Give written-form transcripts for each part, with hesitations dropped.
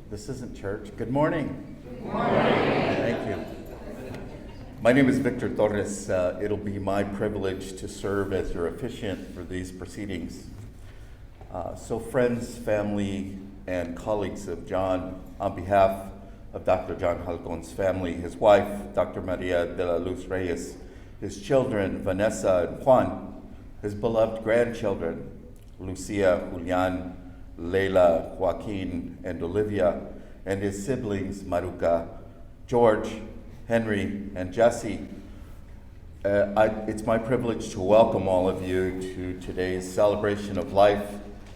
This isn't church. Good morning. Good morning. Thank you. My name is Victor Torres. It'll be my privilege to serve as your officiant for these proceedings. So friends, family, and colleagues of John, on behalf of Dr. John Halcon's family, his wife, Dr. Maria de la Luz Reyes, his children, Vanessa and Juan, his beloved grandchildren, Lucia, Julian, Leila, Joaquin, and Olivia, and his siblings, Maruca, George, Henry, and Jesse. It's my privilege to welcome all of you to today's celebration of life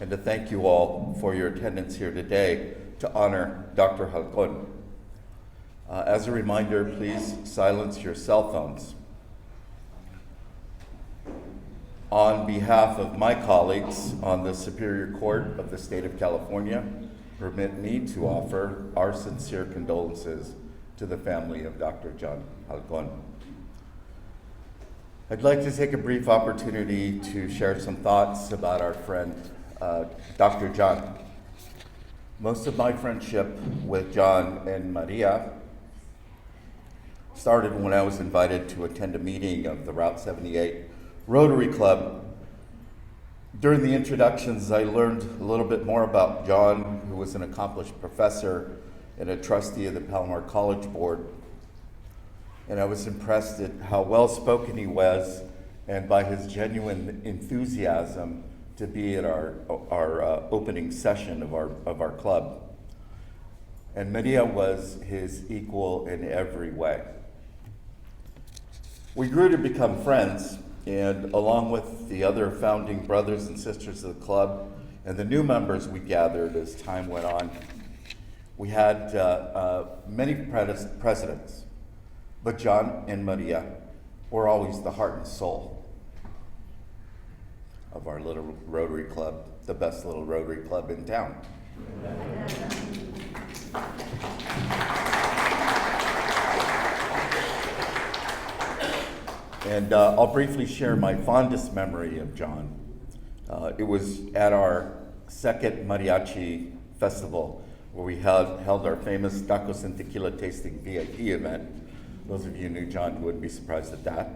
and to thank you all for your attendance here today to honor Dr. Halcon. As a reminder, please silence your cell phones. On behalf of my colleagues on the Superior Court of the State of California, permit me to offer our sincere condolences to the family of Dr. John Halcon. I'd like to take a brief opportunity to share some thoughts about our friend, Dr. John. Most of my friendship with John and Maria started when I was invited to attend a meeting of the Route 78 Rotary Club. During the introductions, I learned a little bit more about John, who was an accomplished professor and a trustee of the Palomar College Board. And I was impressed at how well-spoken he was and by his genuine enthusiasm to be at our opening session of our club. And Maria was his equal in every way. We grew to become friends, and along with the other founding brothers and sisters of the club and the new members we gathered as time went on, we had many presidents, but John and Maria were always the heart and soul of our little Rotary Club, the best little Rotary Club in town. And I'll briefly share my fondest memory of John. It was at our second mariachi festival where we held our famous tacos and tequila tasting VIP event. Those of you who knew John wouldn't be surprised at that.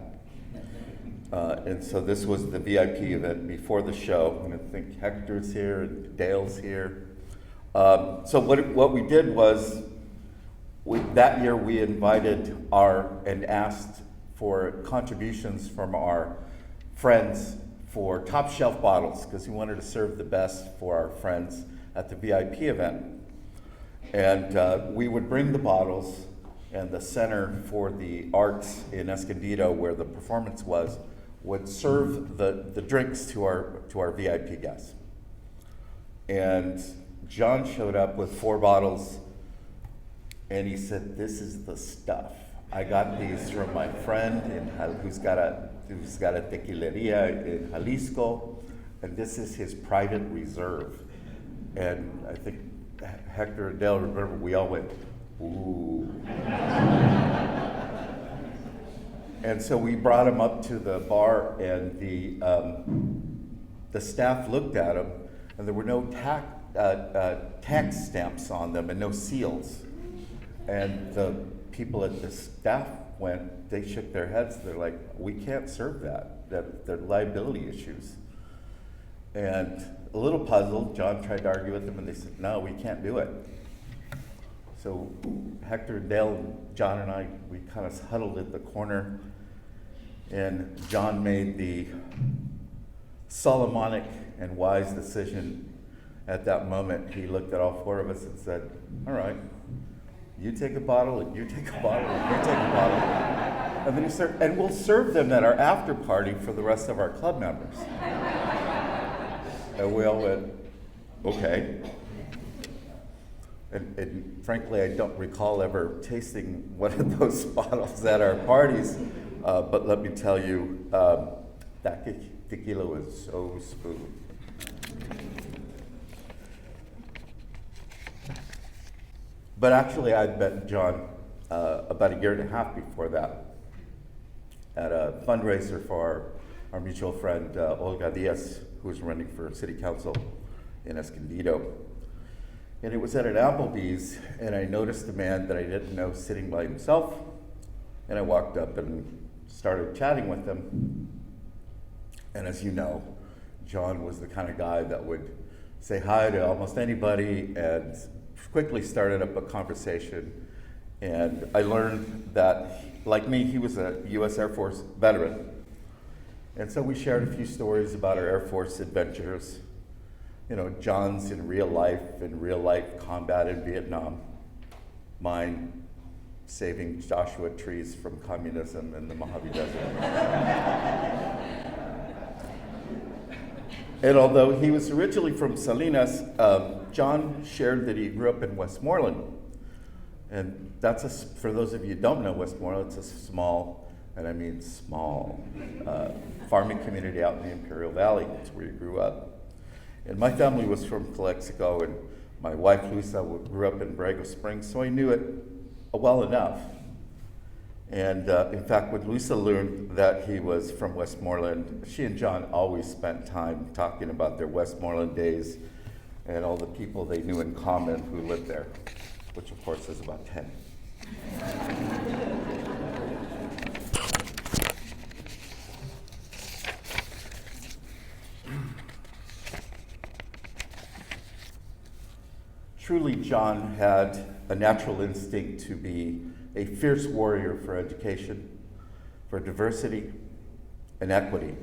And so this was the VIP event before the show. And I think Hector's here and Dale's here. So what we did was, that year we invited and asked for contributions from our friends for top shelf bottles, because we wanted to serve the best for our friends at the VIP event. And we would bring the bottles, and the Center for the Arts in Escondido, where the performance was, would serve the drinks to our VIP guests. And John showed up with 4 bottles, and he said, "This is the stuff. I got these from my friend who's got a tequileria in Jalisco, and this is his private reserve." And I think Hector and Dale, remember, we all went, "Ooh." And so we brought him up to the bar, and the staff looked at him, and there were no tax stamps on them and no seals. And the people at the staff they shook their heads. They're like, "We can't serve that. They're liability issues." And a little puzzled, John tried to argue with them, and they said, "No, we can't do it." So Hector, Dale, and John and I, we kind of huddled at the corner, and John made the Solomonic and wise decision at that moment. He looked at all 4 of us and said, "All right, you take a bottle, and you take a bottle, and you take a bottle." And then he said, "And we'll serve them at our after party for the rest of our club members." And we all went, "Okay." And frankly, I don't recall ever tasting one of those bottles at our parties. But let me tell you, that tequila was so smooth. But actually, I'd met John about 1.5 years before that at a fundraiser for our mutual friend, Olga Diaz, who was running for city council in Escondido. And it was at an Applebee's, and I noticed a man that I didn't know sitting by himself, and I walked up and started chatting with him. And as you know, John was the kind of guy that would say hi to almost anybody and quickly started up a conversation. And I learned that, like me, he was a U.S. Air Force veteran. And so we shared a few stories about our Air Force adventures. You know, John's in real life combat in Vietnam. Mine, saving Joshua trees from communism in the Mojave Desert. And although he was originally from Salinas, John shared that he grew up in Westmoreland. And that's for those of you who don't know Westmoreland, it's a small, and I mean small, farming community out in the Imperial Valley. It's where he grew up. And my family was from Calexico, and my wife, Luisa, grew up in Borrego Springs, so I knew it well enough. And in fact, when Luisa learned that he was from Westmoreland, she and John always spent time talking about their Westmoreland days and all the people they knew in common who lived there, which of course is about 10. Truly, John had a natural instinct to be a fierce warrior for education, for diversity and equity,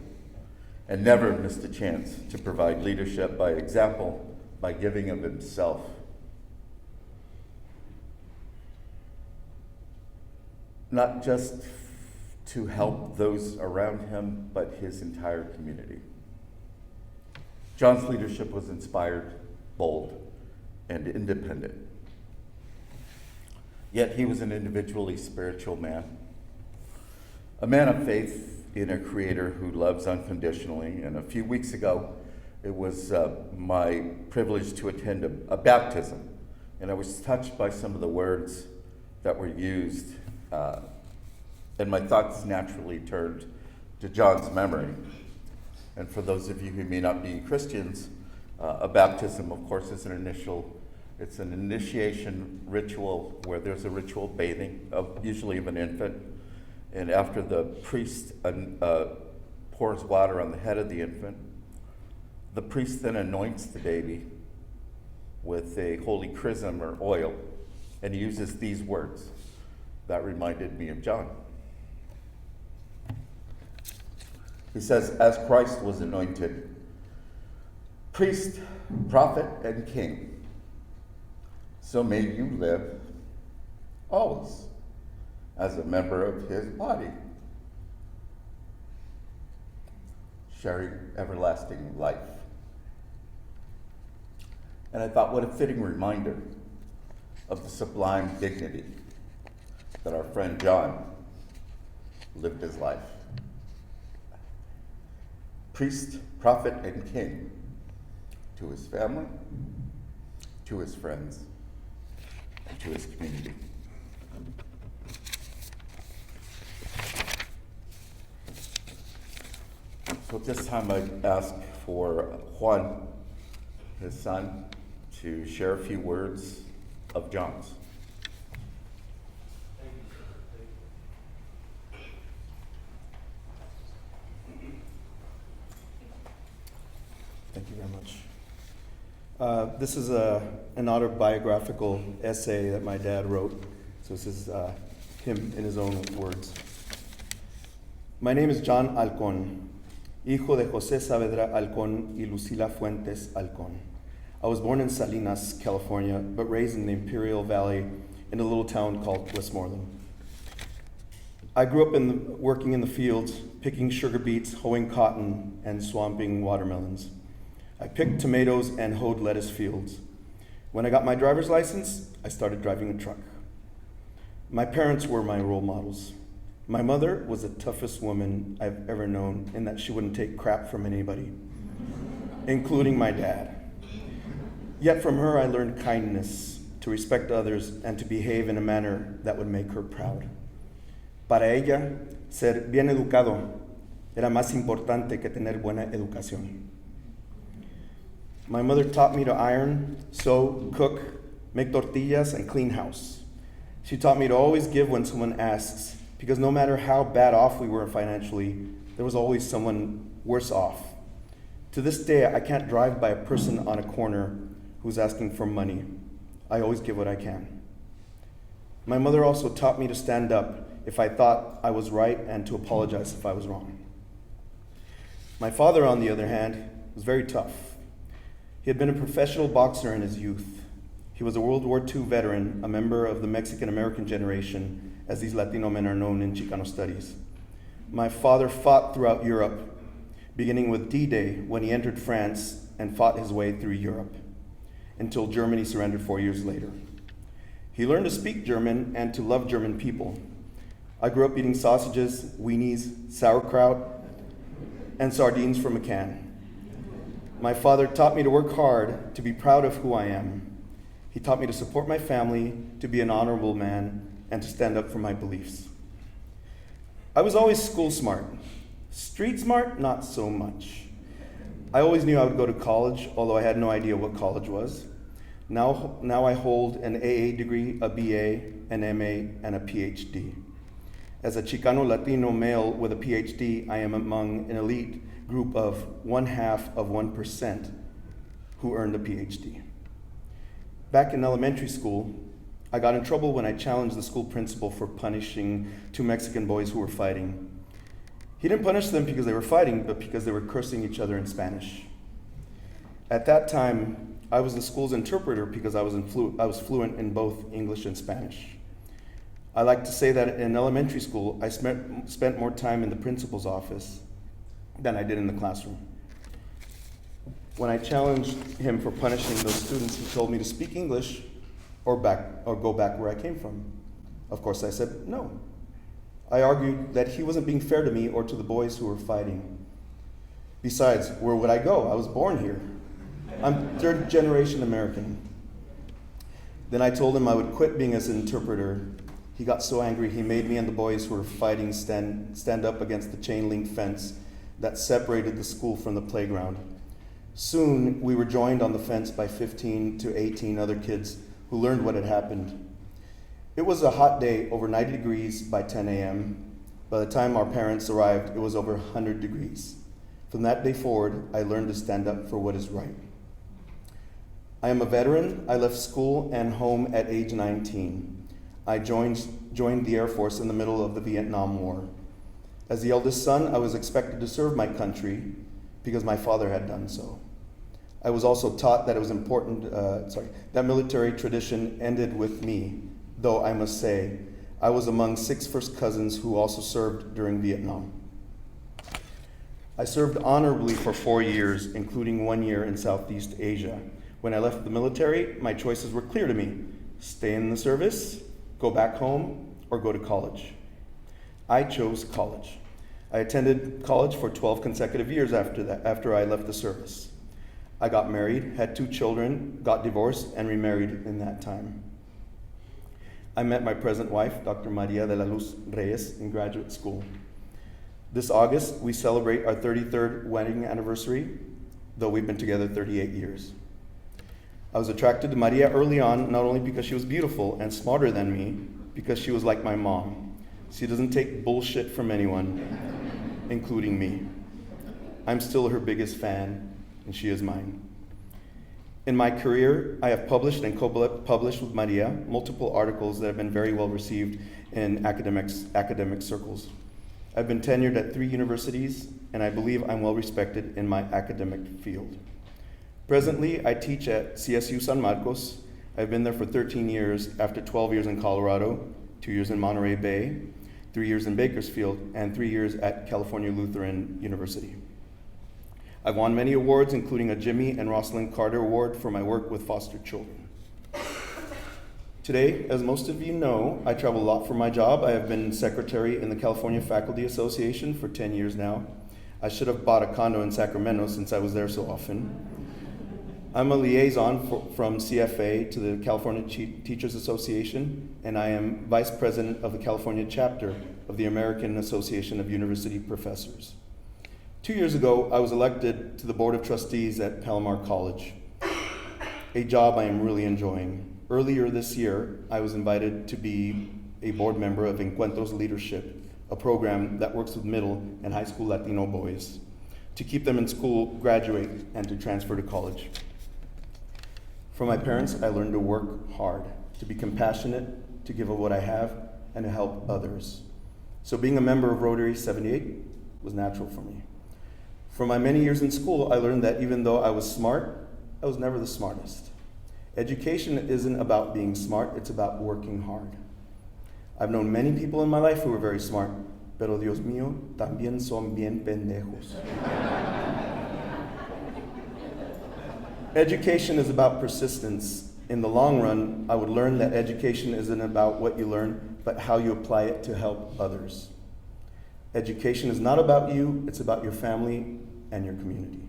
and never missed a chance to provide leadership by example, by giving of himself. Not just to help those around him, but his entire community. John's leadership was inspired, bold, and independent. Yet he was an individually spiritual man, a man of faith in a creator who loves unconditionally. And a few weeks ago, it was my privilege to attend a baptism. And I was touched by some of the words that were used. And my thoughts naturally turned to John's memory. And for those of you who may not be Christians, a baptism, of course, is it's an initiation ritual where there's a ritual bathing of usually of an infant. And after the priest pours water on the head of the infant, the priest then anoints the baby with a holy chrism or oil, and he uses these words. That reminded me of John. He says, as Christ was anointed, priest, prophet, and king, so may you live always as a member of his body, sharing everlasting life. And I thought, what a fitting reminder of the sublime dignity that our friend John lived his life. Priest, prophet, and king to his family, to his friends, and to his community. So at this time, I'd ask for Juan, his son, to share a few words of John's. Thank you very much. This is an autobiographical essay that my dad wrote. So this is him in his own words. My name is John Halcon, hijo de José Saavedra Halcon y Lucila Fuentes Halcon. I was born in Salinas, California, but raised in the Imperial Valley in a little town called Westmoreland. I grew up working in the fields, picking sugar beets, hoeing cotton, and swamping watermelons. I picked tomatoes and hoed lettuce fields. When I got my driver's license, I started driving a truck. My parents were my role models. My mother was the toughest woman I've ever known in that she wouldn't take crap from anybody, including my dad. Yet from her, I learned kindness, to respect others, and to behave in a manner that would make her proud. Para ella, ser bien educado era más importante que tener buena educación. My mother taught me to iron, sew, cook, make tortillas, and clean house. She taught me to always give when someone asks, because no matter how bad off we were financially, there was always someone worse off. To this day, I can't drive by a person on a corner who's asking for money. I always give what I can. My mother also taught me to stand up if I thought I was right and to apologize if I was wrong. My father, on the other hand, was very tough. He had been a professional boxer in his youth. He was a World War II veteran, a member of the Mexican-American generation, as these Latino men are known in Chicano studies. My father fought throughout Europe, beginning with D-Day when he entered France and fought his way through Europe, until Germany surrendered 4 years later. He learned to speak German and to love German people. I grew up eating sausages, weenies, sauerkraut, and sardines from a can. My father taught me to work hard, to be proud of who I am. He taught me to support my family, to be an honorable man, and to stand up for my beliefs. I was always school smart. Street smart, not so much. I always knew I would go to college, although I had no idea what college was. Now I hold an AA degree, a BA, an MA, and a Ph.D. As a Chicano Latino male with a Ph.D., I am among an elite group of 0.5% who earned a Ph.D. Back in elementary school, I got in trouble when I challenged the school principal for punishing 2 Mexican boys who were fighting. He didn't punish them because they were fighting, but because they were cursing each other in Spanish. At that time, I was the school's interpreter because I was fluent in both English and Spanish. I like to say that in elementary school, I spent more time in the principal's office than I did in the classroom. When I challenged him for punishing those students, he told me to speak English or go back where I came from. Of course, I said no. I argued that he wasn't being fair to me or to the boys who were fighting. Besides, where would I go? I was born here. I'm 3rd generation American. Then I told him I would quit being as an interpreter. He got so angry he made me and the boys who were fighting stand up against the chain link fence that separated the school from the playground. Soon we were joined on the fence by 15 to 18 other kids who learned what had happened. It was a hot day, over 90 degrees by 10 a.m. By the time our parents arrived, it was over 100 degrees. From that day forward, I learned to stand up for what is right. I am a veteran. I left school and home at age 19. I joined the Air Force in the middle of the Vietnam War. As the eldest son, I was expected to serve my country because my father had done so. I was also taught that it was important, that military tradition ended with me, though I must say, I was among 6 first cousins who also served during Vietnam. I served honorably for 4 years, including 1 year in Southeast Asia. When I left the military, my choices were clear to me: stay in the service, go back home, or go to college. I chose college. I attended college for 12 consecutive years after I left the service. I got married, had 2 children, got divorced, and remarried in that time. I met my present wife, Dr. Maria de la Luz Reyes, in graduate school. This August, we celebrate our 33rd wedding anniversary, though we've been together 38 years. I was attracted to Maria early on, not only because she was beautiful and smarter than me, because she was like my mom. She doesn't take bullshit from anyone, including me. I'm still her biggest fan, and she is mine. In my career, I have published and co-published with Maria multiple articles that have been very well received in academic circles. I've been tenured at 3 universities, and I believe I'm well respected in my academic field. Presently, I teach at CSU San Marcos. I've been there for 13 years after 12 years in Colorado, 2 years in Monterey Bay, 3 years in Bakersfield, and 3 years at California Lutheran University. I've won many awards, including a Jimmy and Rosalind Carter Award for my work with foster children. Today, as most of you know, I travel a lot for my job. I have been secretary in the California Faculty Association for 10 years now. I should have bought a condo in Sacramento since I was there so often. I'm a liaison from CFA to the California Teachers Association, and I am vice president of the California chapter of the American Association of University Professors. 2 years ago, I was elected to the Board of Trustees at Palomar College, a job I am really enjoying. Earlier this year, I was invited to be a board member of Encuentros Leadership, a program that works with middle and high school Latino boys to keep them in school, graduate, and to transfer to college. From my parents, I learned to work hard, to be compassionate, to give of what I have, and to help others. So being a member of Rotary 78 was natural for me. From my many years in school, I learned that even though I was smart, I was never the smartest. Education isn't about being smart, it's about working hard. I've known many people in my life who were very smart, pero Dios mío, también son bien pendejos. Education is about persistence. In the long run, I would learn that education isn't about what you learn, but how you apply it to help others. Education is not about you, it's about your family and your community.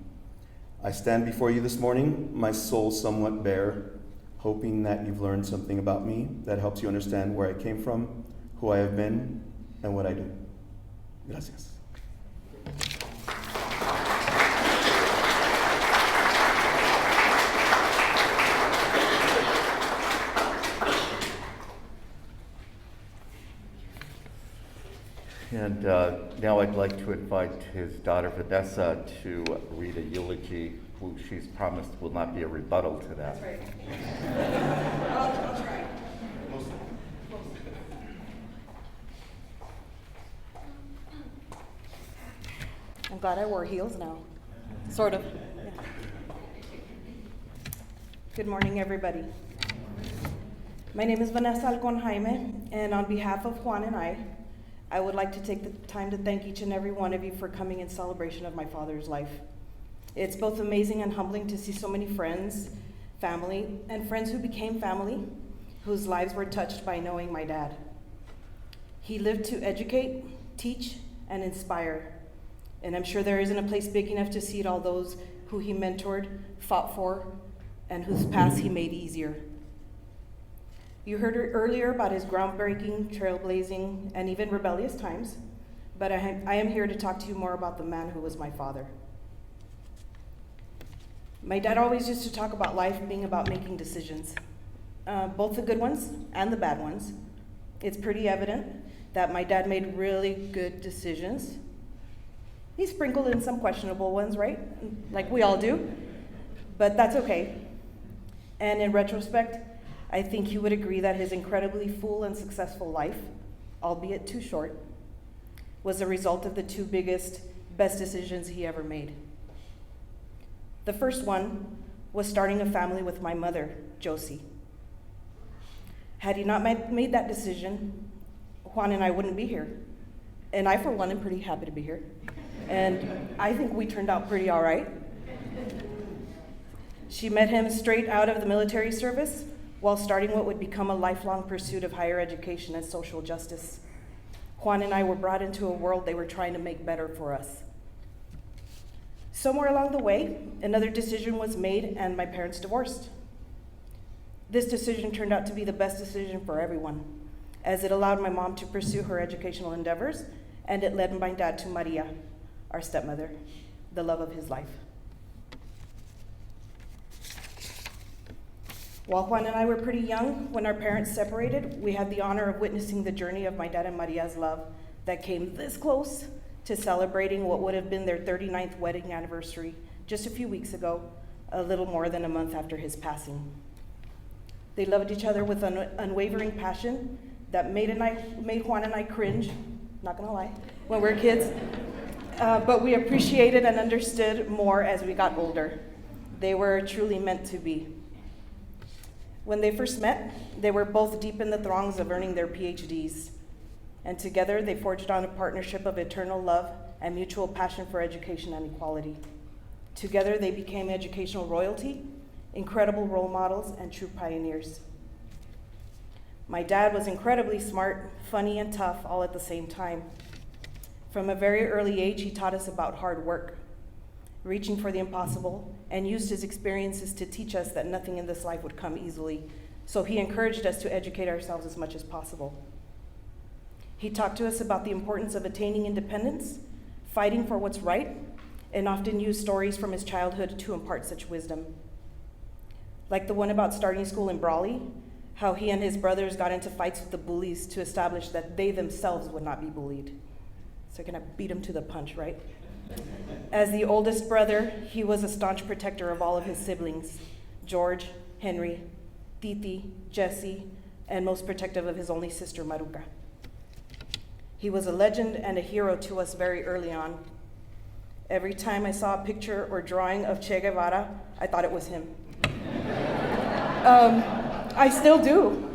I stand before you this morning, my soul somewhat bare, hoping that you've learned something about me that helps you understand where I came from, who I have been, and what I do. Gracias. And now I'd like to invite his daughter Vanessa to read a eulogy, who she's promised will not be a rebuttal to that. That's right. I'll try. I'm glad I wore heels now. Sort of. Yeah. Good morning, everybody. My name is Vanessa Halcon Jaime, and on behalf of Juan and I would like to take the time to thank each and every one of you for coming in celebration of my father's life. It's both amazing and humbling to see so many friends, family, and friends who became family, whose lives were touched by knowing my dad. He lived to educate, teach, and inspire. And I'm sure there isn't a place big enough to seat all those who he mentored, fought for, and whose paths he made easier. You heard earlier about his groundbreaking, trailblazing, and even rebellious times, but I am here to talk to you more about the man who was my father. My dad always used to talk about life being about making decisions, both the good ones and the bad ones. It's pretty evident that my dad made really good decisions. He sprinkled in some questionable ones, right? Like we all do, but that's okay. And in retrospect, I think he would agree that his incredibly full and successful life, albeit too short, was the result of the two biggest, best decisions he ever made. The first one was starting a family with my mother, Josie. Had he not made that decision, Juan and I wouldn't be here. And I, for one, am pretty happy to be here. And I think we turned out pretty all right. She met him straight out of the military service while starting what would become a lifelong pursuit of higher education and social justice. Juan and I were brought into a world they were trying to make better for us. Somewhere along the way, another decision was made and my parents divorced. This decision turned out to be the best decision for everyone, as it allowed my mom to pursue her educational endeavors, and it led my dad to Maria, our stepmother, the love of his life. While Juan and I were pretty young, when our parents separated, we had the honor of witnessing the journey of my dad and Maria's love that came this close to celebrating what would have been their 39th wedding anniversary just a few weeks ago, a little more than a month after his passing. They loved each other with an unwavering passion that made Juan and I cringe, not gonna lie, when we were kids, but we appreciated and understood more as we got older. They were truly meant to be. When they first met, they were both deep in the throngs of earning their Ph.D s, and together they forged on a partnership of eternal love and mutual passion for education and equality. Together they became educational royalty, incredible role models, and true pioneers. My dad was incredibly smart, funny, and tough all at the same time. From a very early age, he taught us about hard work, reaching for the impossible, and used his experiences to teach us that nothing in this life would come easily. So he encouraged us to educate ourselves as much as possible. He talked to us about the importance of attaining independence, fighting for what's right, and often used stories from his childhood to impart such wisdom. Like the one about starting school in Brawley, how he and his brothers got into fights with the bullies to establish that they themselves would not be bullied. So you're gonna beat him to the punch, right? As the oldest brother, he was a staunch protector of all of his siblings, George, Henry, Titi, Jesse, and most protective of his only sister, Maruca. He was a legend and a hero to us very early on. Every time I saw a picture or drawing of Che Guevara, I thought it was him. I still do.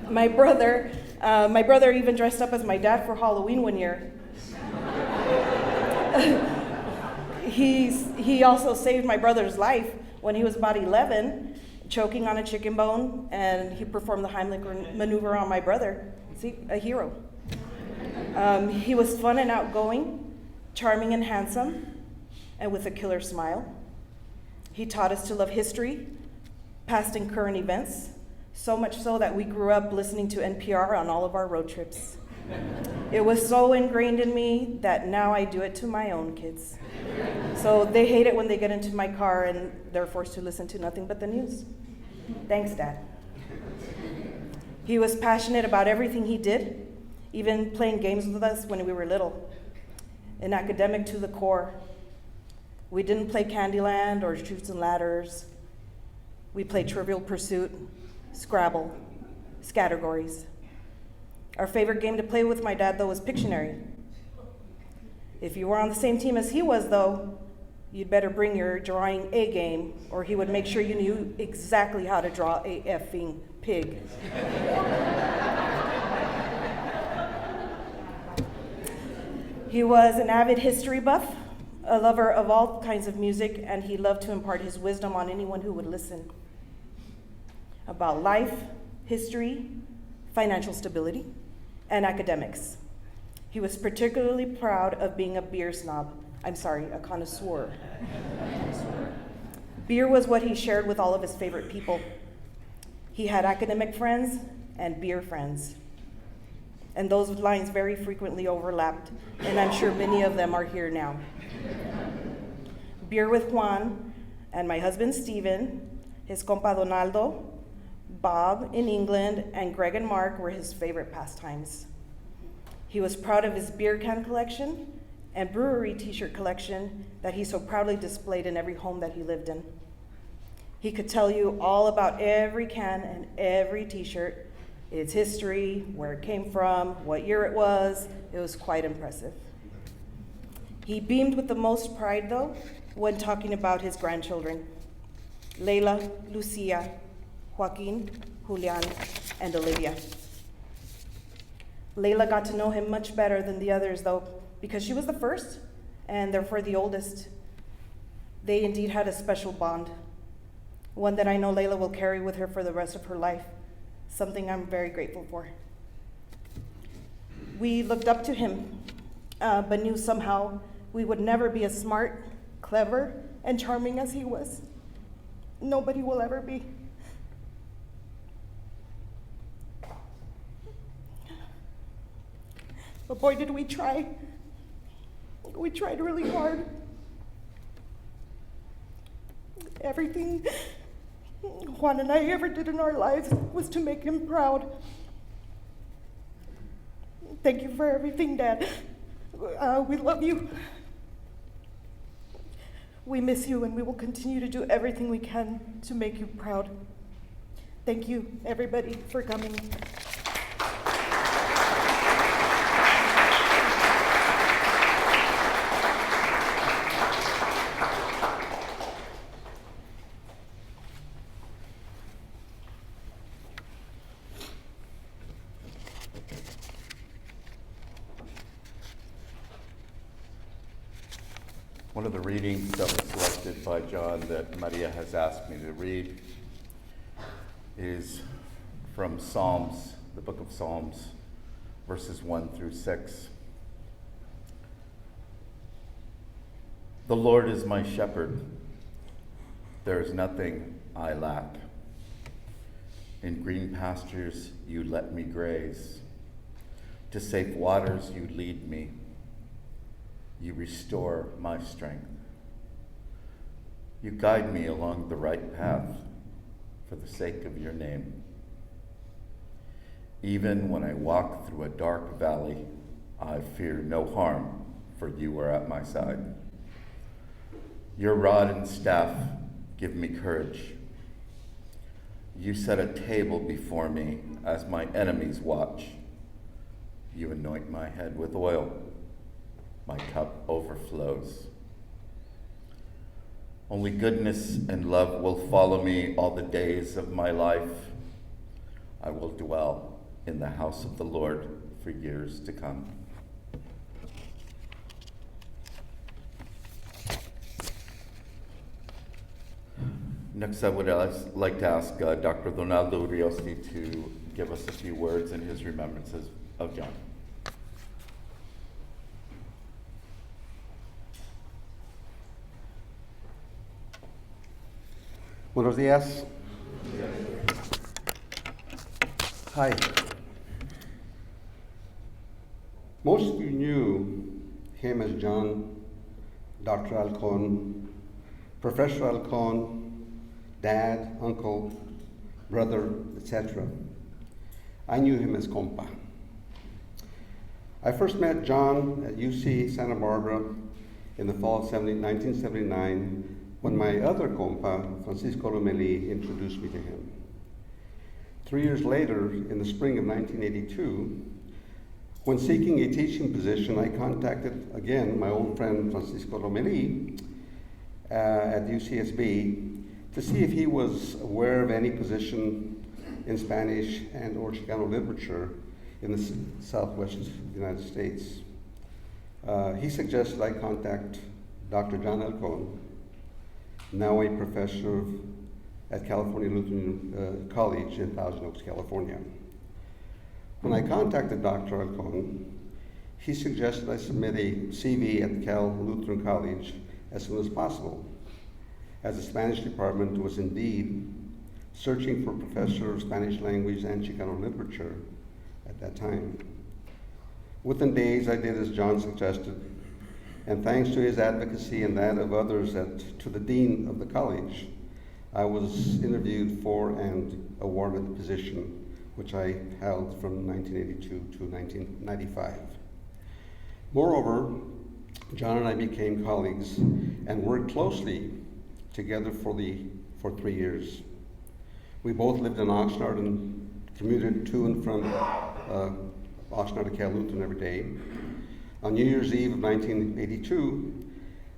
My brother even dressed up as my dad for Halloween one year. He also saved my brother's life when he was about 11, choking on a chicken bone, and he performed the Heimlich maneuver on my brother. See, a hero. He was fun and outgoing, charming and handsome, and with a killer smile. He taught us to love history, past and current events, so much so that we grew up listening to NPR on all of our road trips. It was so ingrained in me that now I do it to my own kids. So they hate it when they get into my car and they're forced to listen to nothing but the news. Thanks, Dad. He was passionate about everything he did, even playing games with us when we were little. An academic to the core. We didn't play Candyland or Chutes and Ladders. We played Trivial Pursuit, Scrabble, Scattergories. Our favorite game to play with my dad, though, was Pictionary. If you were on the same team as he was, though, you'd better bring your drawing A game, or he would make sure you knew exactly how to draw a effing pig. He was an avid history buff, a lover of all kinds of music, and he loved to impart his wisdom on anyone who would listen. About life, history, financial stability, and academics. He was particularly proud of being a beer snob. A connoisseur. Beer was what he shared with all of his favorite people. He had academic friends and beer friends. And those lines very frequently overlapped, and I'm sure many of them are here now. Beer with Juan and my husband Steven, his compa Donaldo, Bob in England, and Greg and Mark were his favorite pastimes. He was proud of his beer can collection and brewery t-shirt collection that he so proudly displayed in every home that he lived in. He could tell you all about every can and every t-shirt, its history, where it came from, what year it was. It was quite impressive. He beamed with the most pride, though, when talking about his grandchildren, Layla, Lucia, Joaquin, Julian, and Olivia. Layla got to know him much better than the others, though, because she was the first, and therefore the oldest. They indeed had a special bond, one that I know Layla will carry with her for the rest of her life, something I'm very grateful for. We looked up to him, but knew somehow we would never be as smart, clever, and charming as he was. Nobody will ever be. But boy, did we try. We tried really hard. Everything Juan and I ever did in our lives was to make him proud. Thank you for everything, Dad. We love you. We miss you, and we will continue to do everything we can to make you proud. Thank you, everybody, for coming. One of the readings that was selected by John that Maria has asked me to read is from Psalms, the book of Psalms, verses 1 through 6. The Lord is my shepherd. There is nothing I lack. In green pastures you let me graze. To safe waters you lead me. You restore my strength. You guide me along the right path for the sake of your name. Even when I walk through a dark valley, I fear no harm, for you are at my side. Your rod and staff give me courage. You set a table before me as my enemies watch. You anoint my head with oil. My cup overflows. Only goodness and love will follow me all the days of my life. I will dwell in the house of the Lord for years to come. Next, I would like to ask Dr. Donaldo Riosti to give us a few words in his remembrances of John. Buenos días. Hi. Most of you knew him as John, Dr. Halcon, Professor Halcon, Dad, Uncle, Brother, etc. I knew him as Compa. I first met John at UC Santa Barbara in the fall of 1979 when my other compa, Francisco Lomelí, introduced me to him. 3 years later, in the spring of 1982, when seeking a teaching position, I contacted again my old friend Francisco Lomelí at UCSB to see if he was aware of any position in Spanish and or Chicano literature in the southwest United States. He suggested I contact Dr. John Halcon, now a professor at California Lutheran College in Thousand Oaks, California. When I contacted Dr. Halcon, he suggested I submit a CV at Cal Lutheran College as soon as possible, as the Spanish department was indeed searching for a professor of Spanish language and Chicano literature at that time. Within days, I did as John suggested, and thanks to his advocacy and that of others to the dean of the college, I was interviewed for and awarded the position, which I held from 1982 to 1995. Moreover, John and I became colleagues and worked closely together for 3 years. We both lived in Oxnard and commuted to and from Oxnard to Cal Lutheran every day. On New Year's Eve of 1982,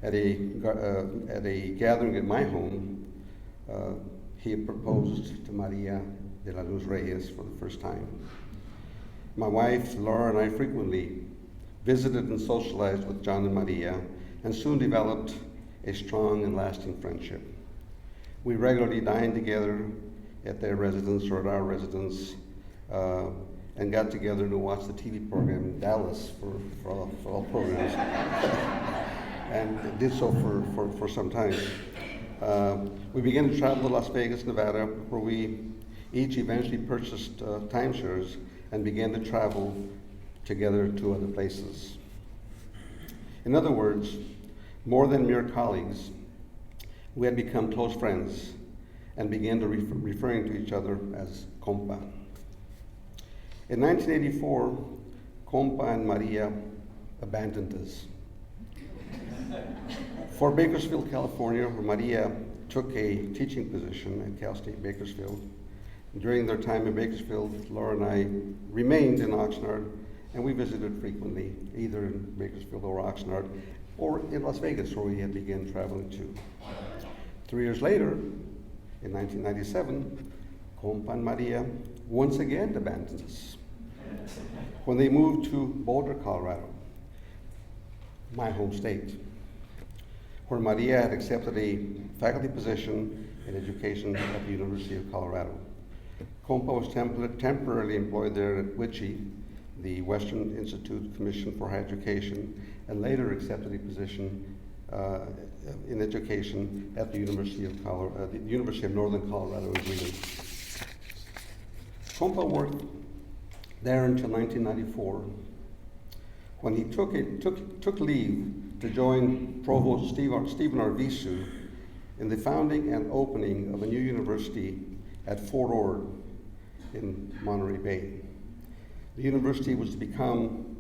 at a gathering at my home, he had proposed to Maria de la Luz Reyes for the first time. My wife, Laura, and I frequently visited and socialized with John and Maria, and soon developed a strong and lasting friendship. We regularly dined together at their residence or at our residence, and got together to watch the TV program in Dallas for all programs, and did so for some time. We began to travel to Las Vegas, Nevada, where we each eventually purchased timeshares and began to travel together to other places. In other words, more than mere colleagues, we had become close friends and began to referring to each other as compa. In 1984, Compa and Maria abandoned us for Bakersfield, California, where Maria took a teaching position at Cal State Bakersfield. During their time in Bakersfield, Laura and I remained in Oxnard, and we visited frequently, either in Bakersfield or Oxnard, or in Las Vegas, where we had begun traveling to. 3 years later, in 1997, Compa and Maria once again abandoned us when they moved to Boulder, Colorado, my home state, where Maria had accepted a faculty position in education at the University of Colorado. Compa was temporarily employed there at WICHE, the Western Institute Commission for Higher Education, and later accepted a position in education at the University of Northern Colorado in Greeley. Compa worked there until 1994, when he took leave to join Provost Stephen Arvisu in the founding and opening of a new university at Fort Ord in Monterey Bay. The university was to become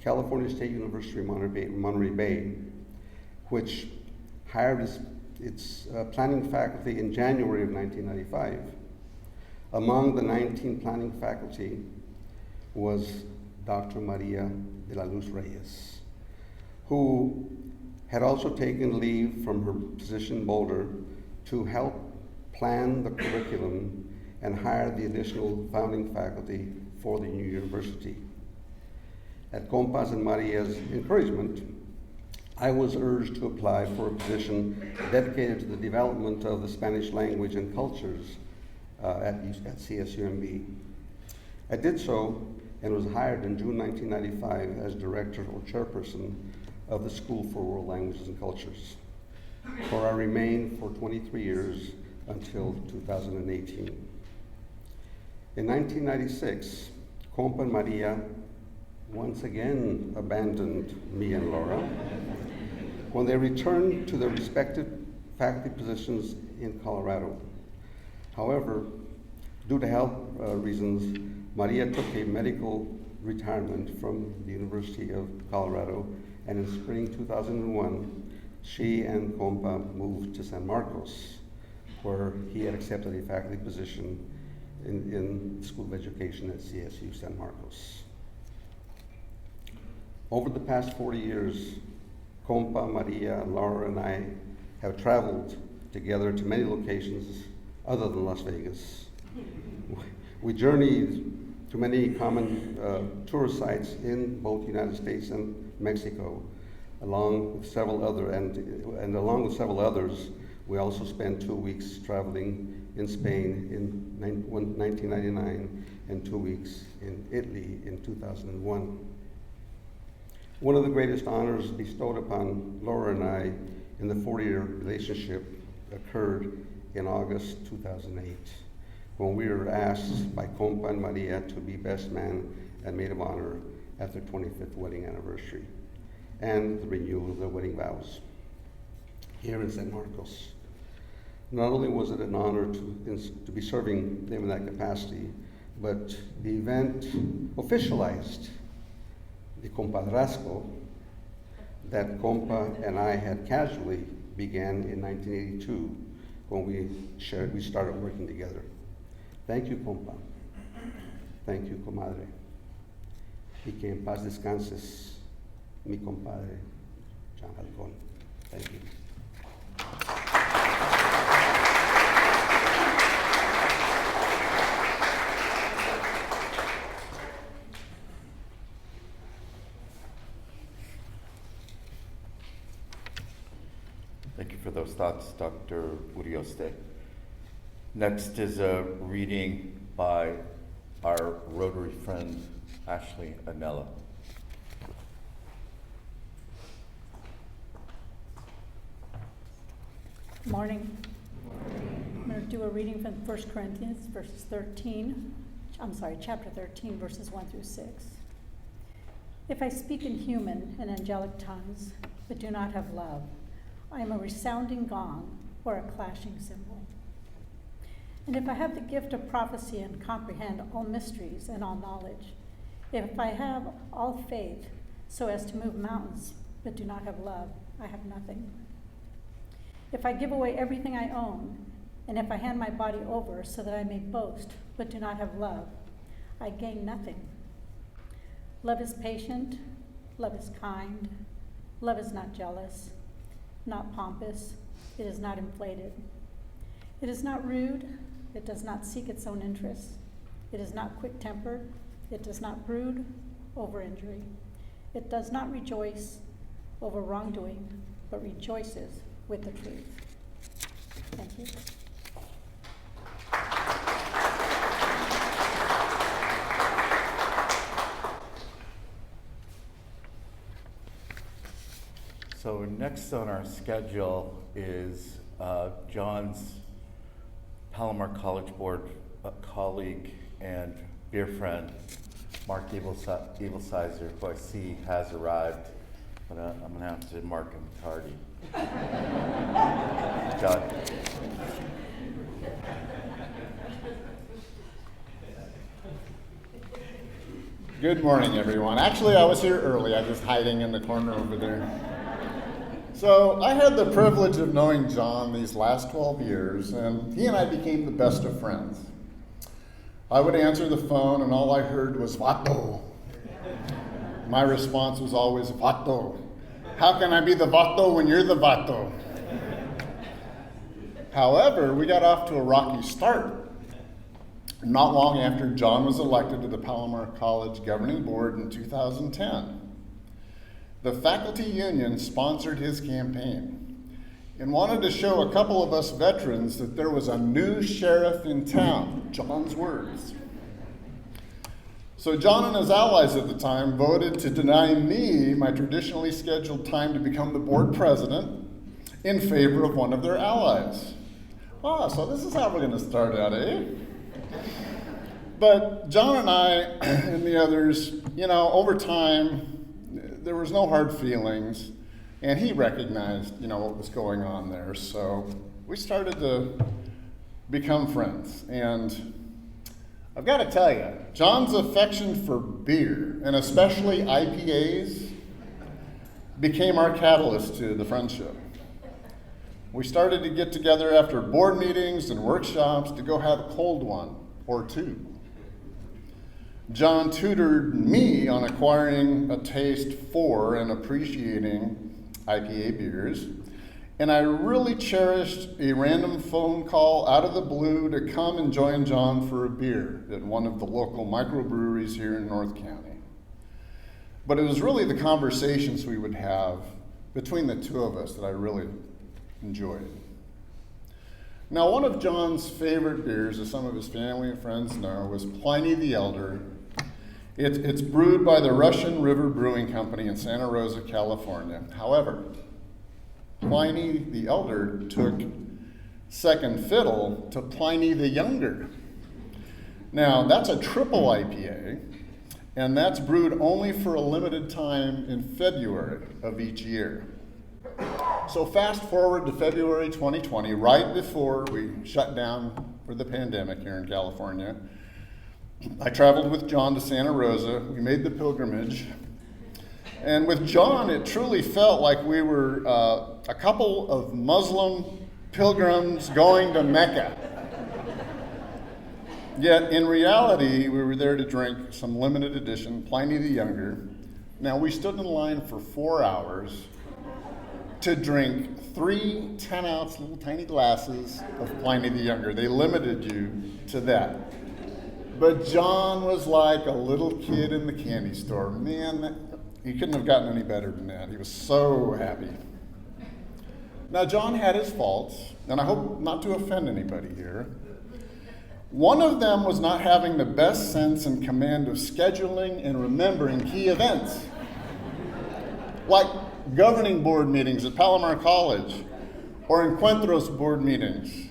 California State University Monterey Bay, which hired its planning faculty in January of 1995. Among the 19 planning faculty was Dr. Maria de la Luz Reyes, who had also taken leave from her position in Boulder to help plan the curriculum and hire the additional founding faculty for the new university. At Compas and Maria's encouragement, I was urged to apply for a position dedicated to the development of the Spanish language and cultures at CSUMB. I did so and was hired in June 1995 as director or chairperson of the School for World Languages and Cultures, where I remained for 23 years until 2018. In 1996, Compa and Maria once again abandoned me and Laura when they returned to their respective faculty positions in Colorado. However, due to health reasons, Maria took a medical retirement from the University of Colorado, and in spring 2001, she and Compa moved to San Marcos, where he had accepted a faculty position in the School of Education at CSU San Marcos. Over the past 40 years, Compa, Maria, Laura, and I have traveled together to many locations other than Las Vegas. We journeyed to many common tourist sites in both the United States and Mexico, along with several others, we also spent 2 weeks traveling in Spain in 1999 and 2 weeks in Italy in 2001. One of the greatest honors bestowed upon Laura and I in the 40-year relationship occurred in August 2008, when we were asked by Compa and Maria to be best man and maid of honor at their 25th wedding anniversary and the renewal of their wedding vows here in San Marcos. Not only was it an honor to be serving them in that capacity, but the event officialized the compadrazgo that Compa and I had casually began in 1982 when we started working together. Thank you, Compa. Thank you, comadre. Y que en paz descanses, mi compadre, John Halcon. Thank you. Thank you for those thoughts, Dr. Urioste. Next is a reading by our Rotary friend, Ashley Anella. Morning. I'm going to do a reading from 1 Corinthians, chapter 13, verses 1 through 6. If I speak in human and angelic tongues, but do not have love, I am a resounding gong or a clashing cymbal. And if I have the gift of prophecy and comprehend all mysteries and all knowledge, if I have all faith so as to move mountains, but do not have love, I have nothing. If I give away everything I own, and if I hand my body over so that I may boast, but do not have love, I gain nothing. Love is patient, love is kind, love is not jealous, not pompous, it is not inflated. It is not rude, it does not seek its own interests. It is not quick-tempered, it does not brood over injury. It does not rejoice over wrongdoing, but rejoices with the truth. Thank you. So next on our schedule is John's Palomar College Board colleague and dear friend, Mark Evilsizer, who I see has arrived. but I'm going to have to mark him tardy. John. Good morning, everyone. Actually, I was here early. I was hiding in the corner over there. So I had the privilege of knowing John these last 12 years, and he and I became the best of friends. I would answer the phone, and all I heard was, "Vato." My response was always, "Vato. How can I be the vato when you're the vato?" However, we got off to a rocky start. Not long after John was elected to the Palomar College Governing Board in 2010, the faculty union sponsored his campaign and wanted to show a couple of us veterans that there was a new sheriff in town, John's words. So John and his allies at the time voted to deny me my traditionally scheduled time to become the board president in favor of one of their allies. So this is how we're going to start out, eh? But John and I and the others, over time, there was no hard feelings, and he recognized, what was going on there. So we started to become friends. And I've got to tell you, John's affection for beer, and especially IPAs, became our catalyst to the friendship. We started to get together after board meetings and workshops to go have a cold one or two. John tutored me on acquiring a taste for and appreciating IPA beers, and I really cherished a random phone call out of the blue to come and join John for a beer at one of the local microbreweries here in North County. But it was really the conversations we would have between the two of us that I really enjoyed. Now, one of John's favorite beers, as some of his family and friends know, was Pliny the Elder. It's brewed by the Russian River Brewing Company in Santa Rosa, California. However, Pliny the Elder took second fiddle to Pliny the Younger. Now, that's a triple IPA, and that's brewed only for a limited time in February of each year. So fast forward to February 2020, right before we shut down for the pandemic here in California. I traveled with John to Santa Rosa. We made the pilgrimage. And with John, it truly felt like we were a couple of Muslim pilgrims going to Mecca. Yet, in reality, we were there to drink some limited edition Pliny the Younger. Now, we stood in line for 4 hours to drink 3 10-ounce little tiny glasses of Pliny the Younger. They limited you to that. But John was like a little kid in the candy store. Man, he couldn't have gotten any better than that. He was so happy. Now, John had his faults, and I hope not to offend anybody here. One of them was not having the best sense and command of scheduling and remembering key events, like governing board meetings at Palomar College or Encuentros board meetings.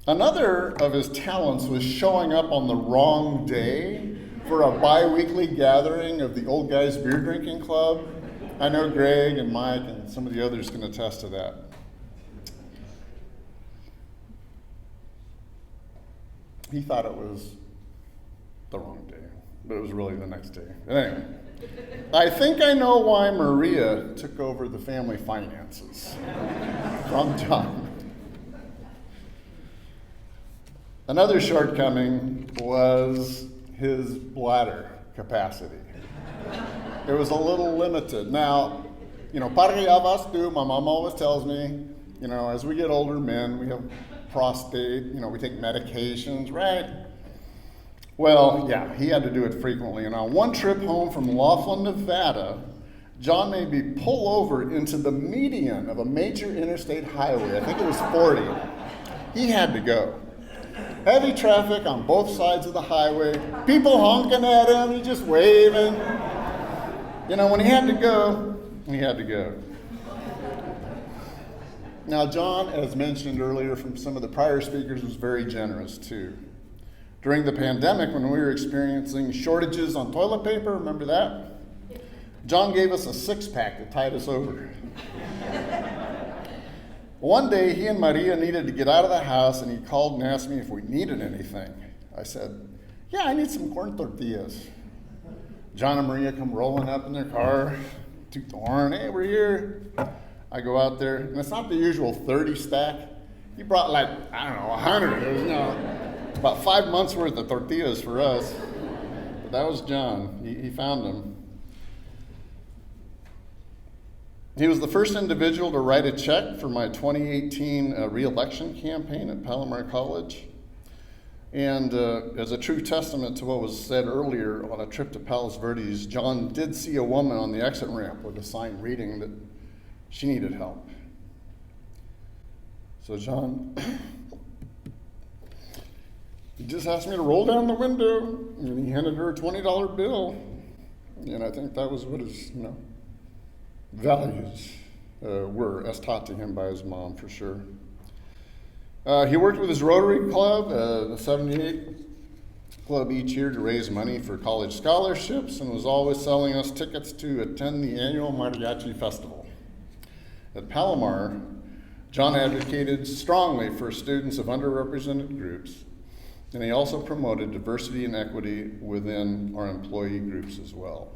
Another of his talents was showing up on the wrong day for a bi-weekly gathering of the Old Guys Beer Drinking Club. I know Greg and Mike and some of the others can attest to that. He thought it was the wrong day, but it was really the next day. Anyway, I think I know why Maria took over the family finances from John. Another shortcoming was his bladder capacity. It was a little limited. Now, my mom always tells me, as we get older men, we have prostate, we take medications, right? Well, yeah, he had to do it frequently. And on one trip home from Laughlin, Nevada, John made me pull over into the median of a major interstate highway. I think it was 40. He had to go. Heavy traffic on both sides of the highway, people honking at him, he just waving. When he had to go, he had to go. Now, John, as mentioned earlier from some of the prior speakers, was very generous too. During the pandemic, when we were experiencing shortages on toilet paper, remember that? John gave us a six-pack that tied us over. One day, he and Maria needed to get out of the house, and he called and asked me if we needed anything. I said, yeah, I need some corn tortillas. John and Maria come rolling up in their car, toot the horn, hey, we're here. I go out there, and it's not the usual 30 stack. He brought like, I don't know, 100. It was, about 5 months worth of tortillas for us. But that was John. He found them. He was the first individual to write a check for my 2018 re-election campaign at Palomar College. And as a true testament to what was said earlier on a trip to Palos Verdes, John did see a woman on the exit ramp with a sign reading that she needed help. So John, he just asked me to roll down the window, and he handed her a $20 bill. And I think that was what his, values were, as taught to him by his mom, for sure. He worked with his Rotary Club, the 78 Club, each year to raise money for college scholarships, and was always selling us tickets to attend the annual Mariachi Festival. At Palomar, John advocated strongly for students of underrepresented groups, and he also promoted diversity and equity within our employee groups as well.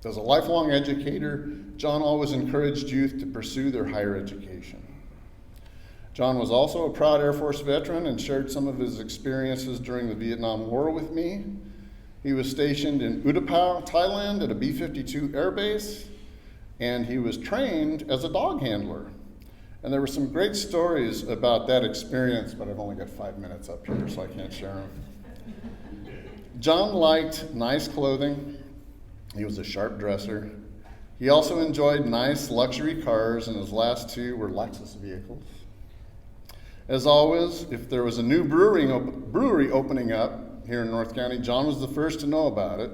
As a lifelong educator, John always encouraged youth to pursue their higher education. John was also a proud Air Force veteran and shared some of his experiences during the Vietnam War with me. He was stationed in Utapao, Thailand at a B-52 air base, and he was trained as a dog handler. And there were some great stories about that experience, but I've only got 5 minutes up here, so I can't share them. John liked nice clothing. He was a sharp dresser. He also enjoyed nice luxury cars, and his last two were Lexus vehicles. As always, if there was a new brewery opening up here in North County, John was the first to know about it.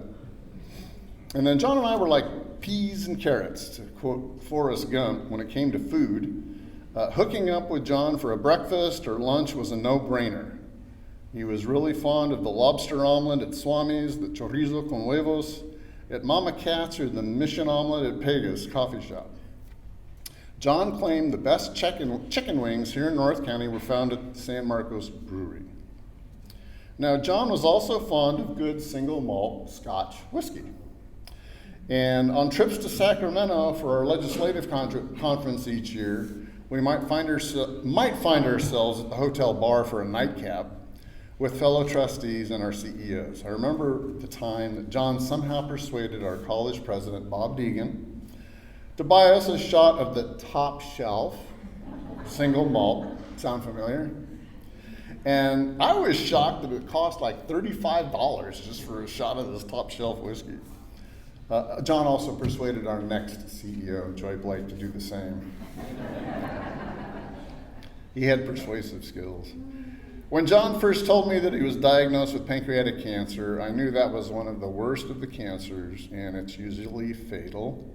And then John and I were like peas and carrots, to quote Forrest Gump, when it came to food. Hooking up with John for a breakfast or lunch was a no-brainer. He was really fond of the lobster omelet at Swami's, the chorizo con huevos at Mama Cat's, or the Mission omelet at Pega's coffee shop. John claimed the best chicken wings here in North County were found at San Marcos Brewery. Now, John was also fond of good single malt Scotch whiskey. And on trips to Sacramento for our legislative conference each year, we might find ourselves at the hotel bar for a nightcap with fellow trustees and our CEOs. I remember the time that John somehow persuaded our college president, Bob Deegan, to buy us a shot of the top shelf single malt. Sound familiar? And I was shocked that it cost like $35 just for a shot of this top shelf whiskey. John also persuaded our next CEO, Joy Blake, to do the same. He had persuasive skills. When John first told me that he was diagnosed with pancreatic cancer, I knew that was one of the worst of the cancers, and it's usually fatal.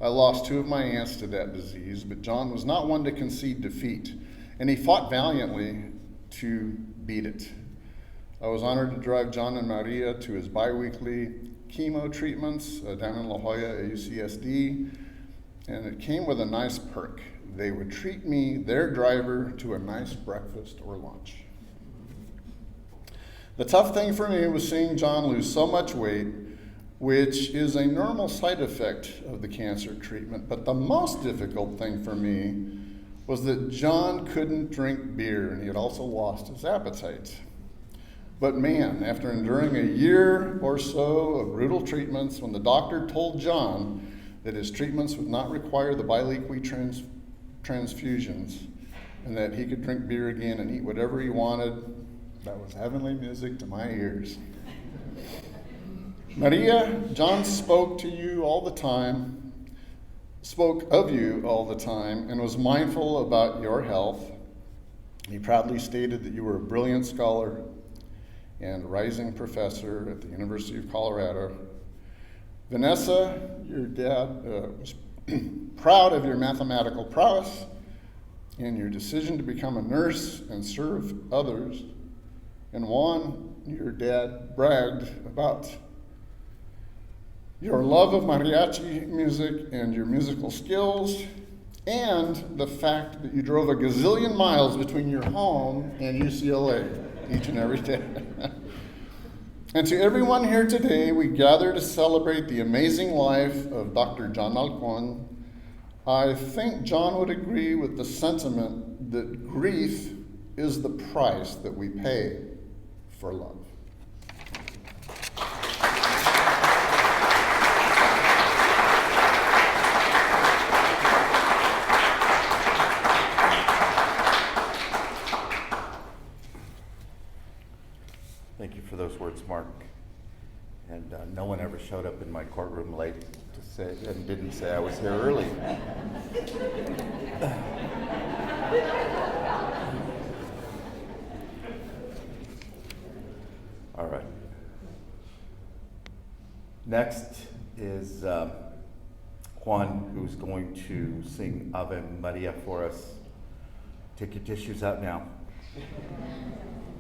I lost 2 of my aunts to that disease, but John was not one to concede defeat, and he fought valiantly to beat it. I was honored to drive John and Maria to his biweekly chemo treatments down in La Jolla at UCSD, and it came with a nice perk. They would treat me, their driver, to a nice breakfast or lunch. The tough thing for me was seeing John lose so much weight, which is a normal side effect of the cancer treatment. But the most difficult thing for me was that John couldn't drink beer, and he had also lost his appetite. But man, after enduring a year or so of brutal treatments, when the doctor told John that his treatments would not require the biweekly transfusions and that he could drink beer again and eat whatever he wanted, that was heavenly music to my ears. Maria, John spoke to you all the time, spoke of you all the time, and was mindful about your health. He proudly stated that you were a brilliant scholar and rising professor at the University of Colorado. Vanessa, your dad, was proud of your mathematical prowess and your decision to become a nurse and serve others. And Juan, your dad, bragged about your love of mariachi music and your musical skills, and the fact that you drove a gazillion miles between your home and UCLA each and every day. And to everyone here today, we gather to celebrate the amazing life of Dr. John Halcon. I think John would agree with the sentiment that grief is the price that we pay for love. Thank you for those words, Mark. And no one ever showed up in my courtroom late to say and didn't say I was here early. All right. Next is Juan, who's going to sing Ave Maria for us. Take your tissues out now.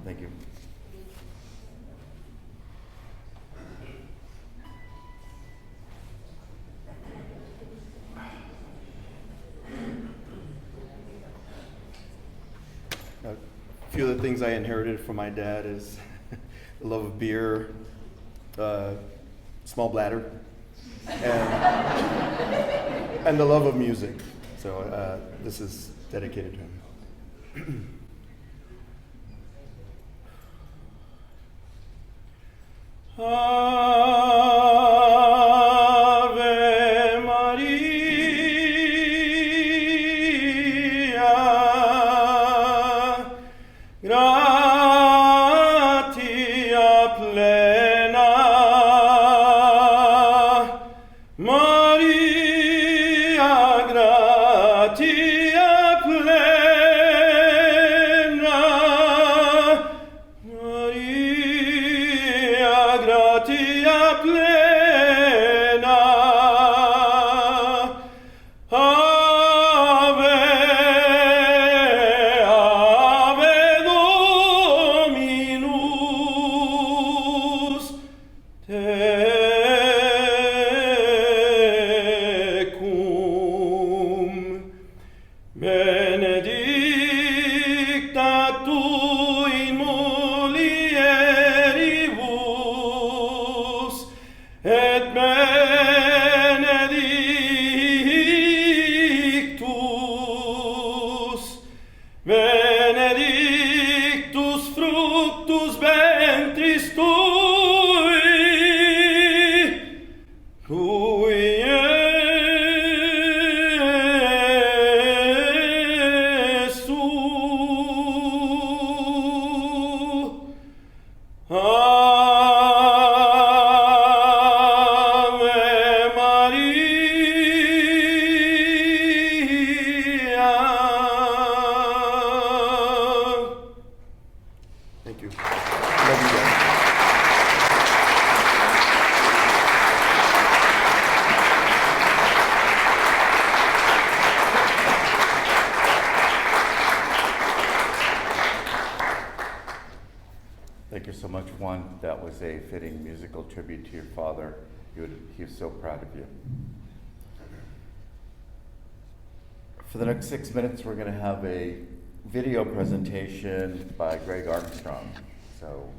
Thank you. A few of the things I inherited from my dad is the love of beer, small bladder, and the love of music. So this is dedicated to him. Ave Maria, gratia plena, Maria, gratia plena, Maria, gratia plena, Ave, Ave Dominus tecum, benedicta tu in mulieribus, et benedictus fructus ventris tui, Iesu. Ave Maria. Thank you. Love you guys. Thank you so much, Juan. That was a fitting musical tribute to your father. He was so proud of you. For the next 6 minutes, we're going to have a video presentation by Greg Armstrong. So.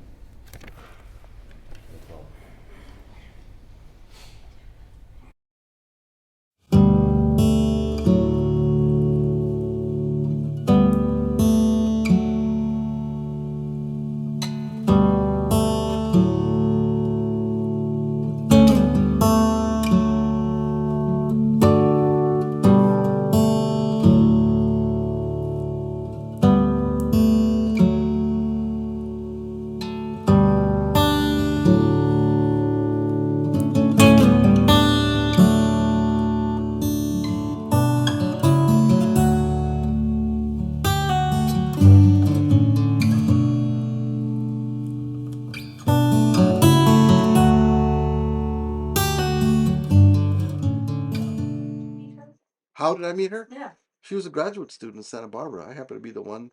How did I meet her? Yeah. She was a graduate student in Santa Barbara. I happened to be the one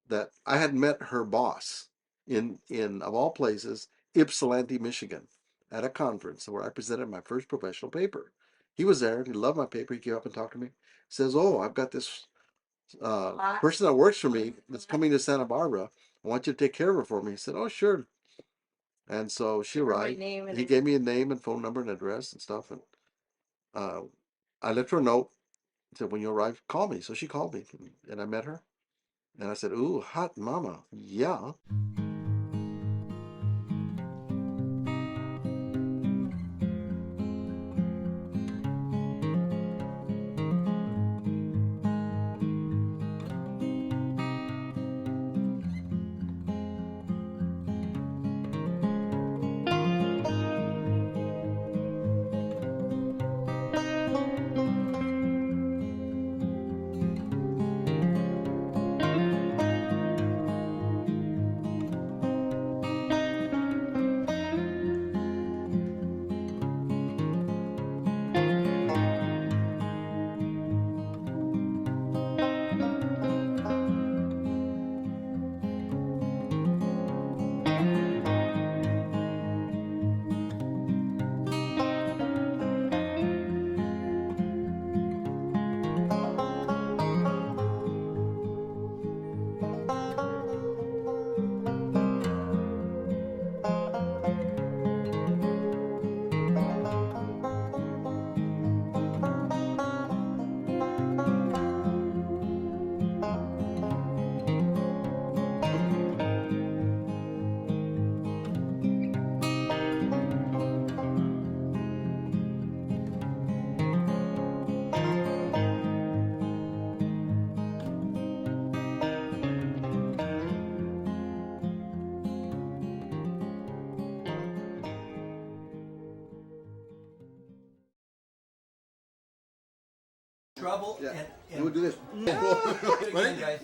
that I had met her boss in of all places, Ypsilanti, Michigan. at a conference where I presented my first professional paper. He was there. He loved my paper. He came up and talked to me. He says, "Oh, I've got this person that works for me that's coming to Santa Barbara. I want you to take care of her for me." He said, "Oh, sure." And so she arrived. He gave me a name and phone number and address and stuff. And uh, I left her a note. Said, "When you arrive, call me." So she called me, and I met her. And I said, "Ooh, hot mama, yeah." Trouble Yeah. and We'll do this. Ready? Guys.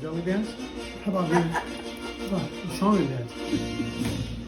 Shall we dance? How about we song and dance?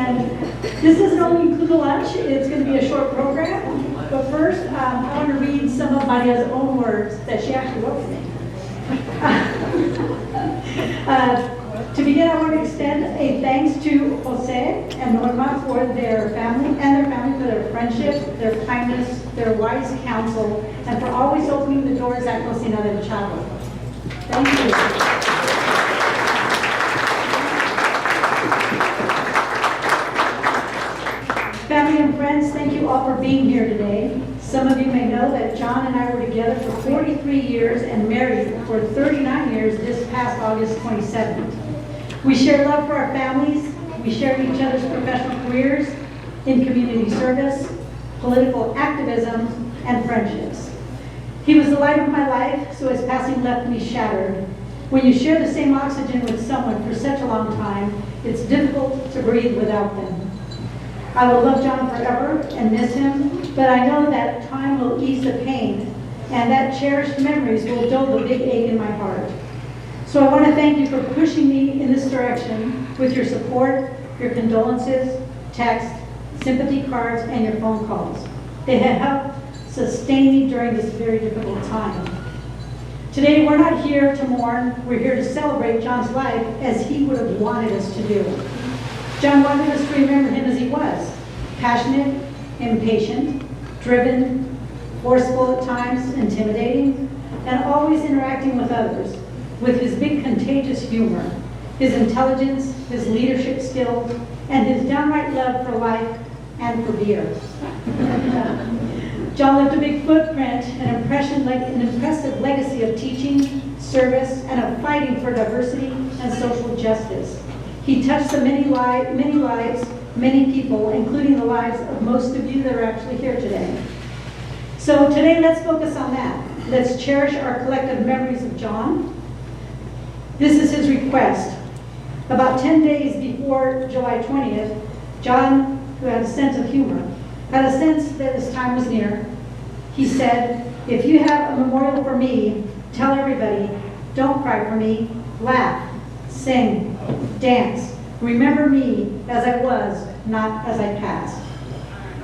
And this doesn't only include the lunch, it's going to be a short program. But first, I want to read some of Maria's own words that she actually wrote for me. To begin, I want to extend a thanks to Jose and Norma for their family for their friendship, their kindness, their wise counsel, and for always opening the doors at Cocina del Chavo. Thank you. Family and friends, thank you all for being here today. Some of you may know that John and I were together for 43 years and married for 39 years this past August 27th. We share love for our families. We share each other's professional careers in community service, political activism, and friendships. He was the light of my life, so his passing left me shattered. When you share the same oxygen with someone for such a long time, it's difficult to breathe without them. I will love John forever and miss him, but I know that time will ease the pain and that cherished memories will dull the big ache in my heart. So I want to thank you for pushing me in this direction with your support, your condolences, text, sympathy cards, and your phone calls. They have helped sustain me during this very difficult time. Today, we're not here to mourn. We're here to celebrate John's life as he would have wanted us to do. John wanted us to remember him as he was, passionate, impatient, driven, forceful at times, intimidating, and always interacting with others, with his big contagious humor, his intelligence, his leadership skills, and his downright love for life and for beer. John left a big footprint, an impressive legacy of teaching, service, and of fighting for diversity and social justice. He touched the many lives, many people, including the lives of most of you that are actually here today. So today, let's focus on that. Let's cherish our collective memories of John. This is his request. About 10 days before July 20th, John, who had a sense of humor, had a sense that his time was near. He said, "If you have a memorial for me, tell everybody, don't cry for me, laugh, sing, dance. Remember me as I was, not as I passed."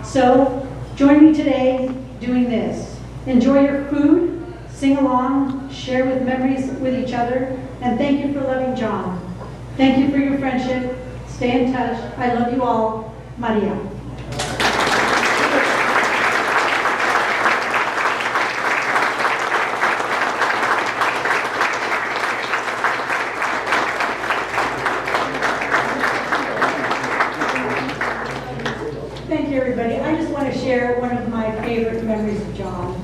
So, join me today doing this. Enjoy your food, sing along, share with memories with each other, and thank you for loving John. Thank you for your friendship. Stay in touch. I love you all. Maria. Thank you, everybody. I just want to share one of my favorite memories of John.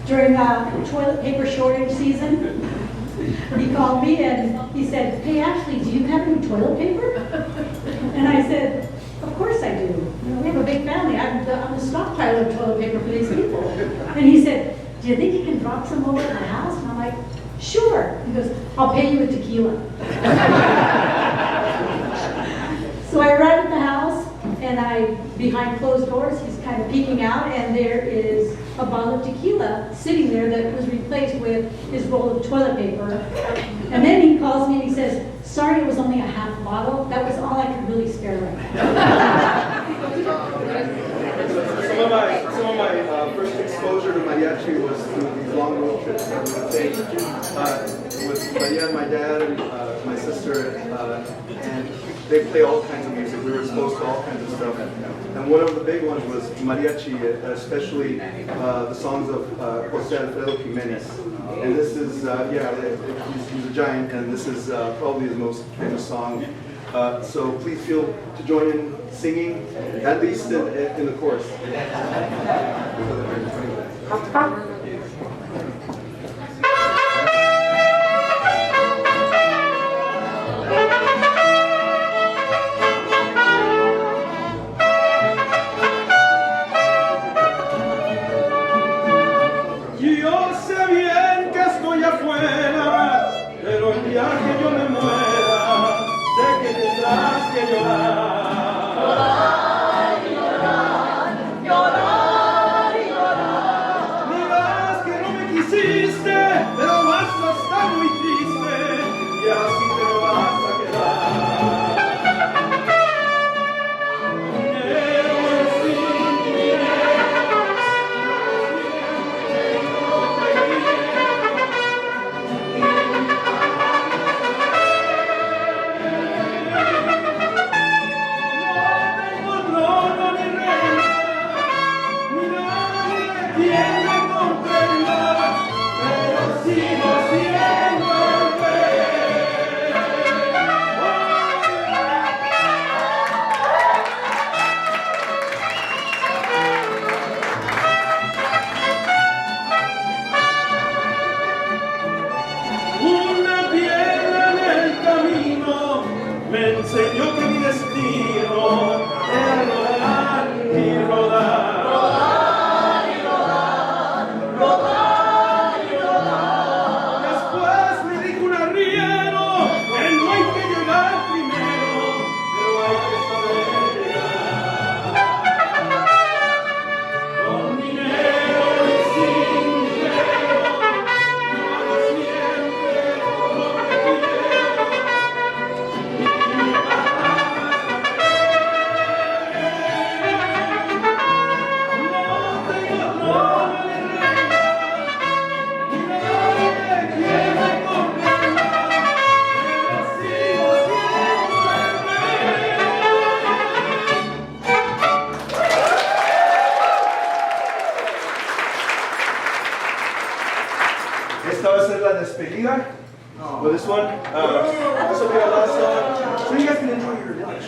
During toilet paper shortage season, he called me and he said, "Hey, Ashley, do you have any toilet paper?" And I said, "Of course I do. You know, we have a big family. I'm the stockpile of toilet paper for these people." And he said, "Do you think you can drop some over at my house?" And I'm like, "Sure." He goes, "I'll pay you with tequila." So I arrive at the house, and behind closed doors, he's kind of peeking out, and there is a bottle of tequila sitting there that was replaced with his roll of toilet paper. And then he calls me and he says, "Sorry, it was only a half bottle. That was all I could really spare right now." Some of my first exposure to mariachi was through these long road trips that we would take with Maria and my dad and my sister, and they play all kinds of music. We were exposed to all kinds of stuff. And one of the big ones was mariachi, especially the songs of Jose Alfredo Jimenez. And this is, he's a giant, and this is probably his most famous song. So please feel to join in singing, at least in the chorus. Yo sé bien que estoy afuera, pero el día que yo me muera, sé que tendrás que llorar. Llorar y llorar, llorar y llorar. Dirás que no me quisiste, pero vas a estar muy triste y así te me vas a quedar. Una piedra en el camino me enseñó que mi destino era rodar y rodar. Rodar y rodar, rodar y rodar. Después me dijo un arriero que no hay que llegar primero, pero hay que saber llegar. Con dinero y sin dinero, yo hago siempre lo que quiero. No tengo trono ni reina, ni nadie que me comprenda, pero sigo siendo el rey. Esta va a ser la despedida. For this one, this will be our last song. So you guys can enjoy your lunch.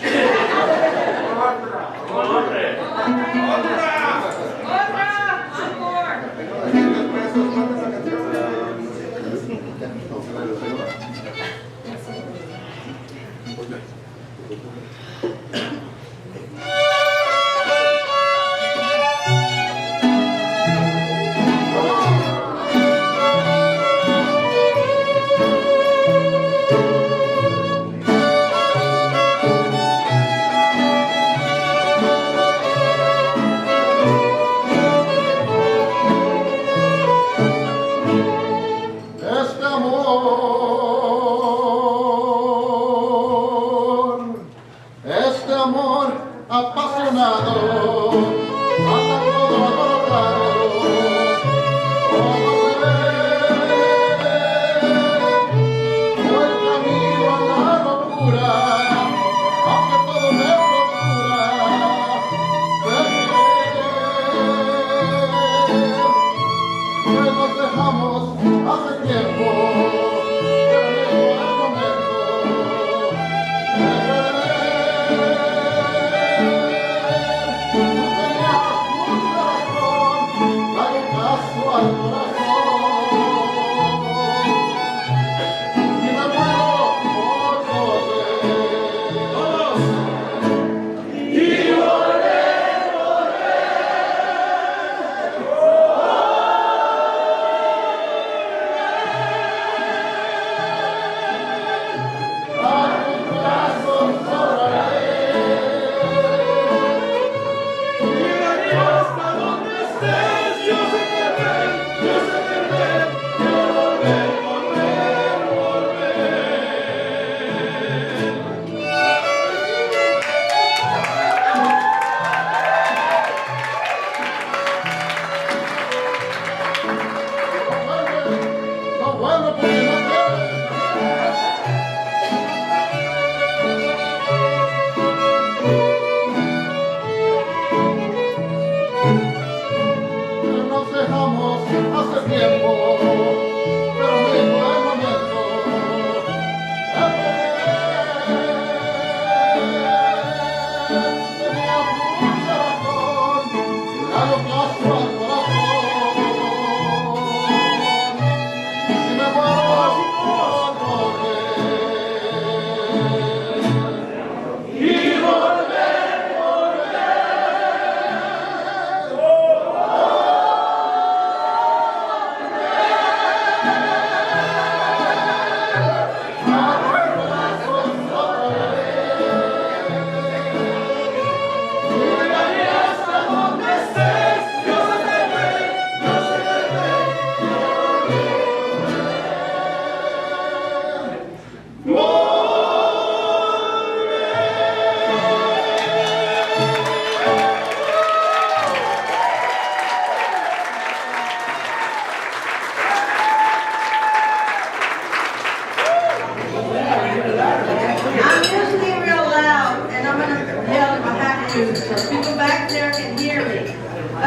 I'm usually real loud, and I'm gonna yell if I have to, so people back there can hear me.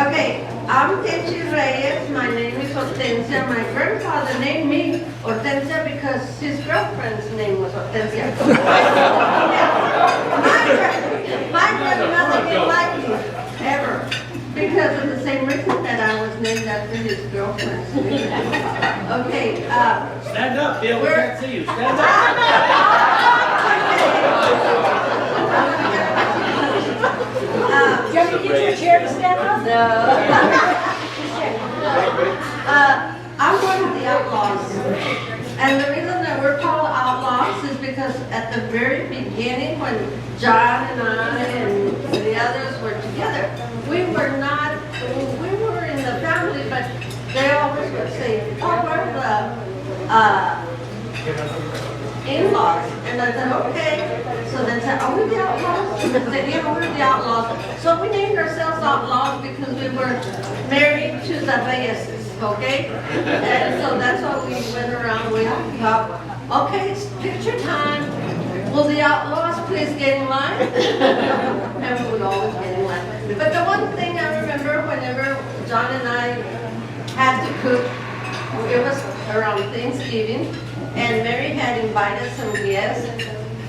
Okay, I'm Tenchi Reyes, my name is Hortensia. My grandfather named me Hortensia because his girlfriend's name was Hortensia. My grandmother didn't like me, ever, because of the same reason that I was named after his girlfriend's name. Okay, Stand up, Bill, we can't see you. Stand up. Do you want me to get you a chair to stand on? I'm one of the outlaws. And the reason that we're called outlaws is because at the very beginning, when John and I and the others were together, we were in the family, but they always would say, oh, we're the in-laws. And I said, okay. So they said, are we the outlaws? I said, yeah, we're the outlaws. So we named ourselves outlaws because we were married to the Reyeses, okay? And so that's why we went around with okay, it's picture time. Will the outlaws please get in line? And we would always get in line. But the one thing I remember whenever John and I had to cook, it was around Thanksgiving, and Mary had invited some guests,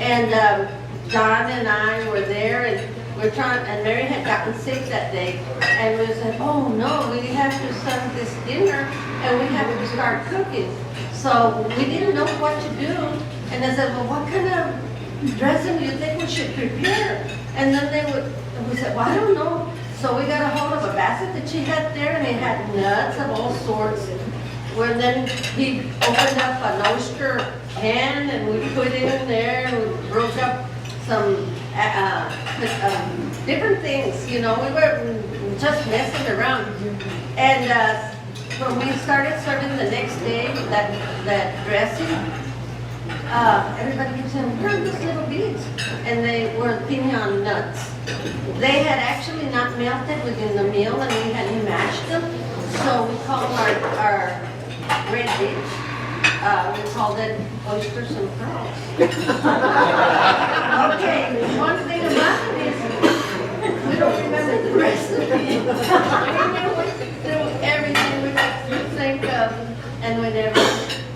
and John and I were there, and and Mary had gotten sick that day, and we said, oh no, we have to serve this dinner, and we have to start cooking. So we didn't know what to do, and I said, well, what kind of dressing do you think we should prepare? And then we said, well, I don't know. So we got a hold of a basket that she had there, and it had nuts of all sorts. Well, then he opened up an oyster can, and we put it in there, and we broke up some different things, you know. We were just messing around. And when we started serving the next day, that dressing, everybody kept saying, where are those little beads? And they were piñon nuts. They had actually not melted within the meal, and we hadn't mashed them. So we called our red dish, we called it oysters and pearls. Okay, one thing about it is we don't remember the recipe. We knew everything we could think of, and we never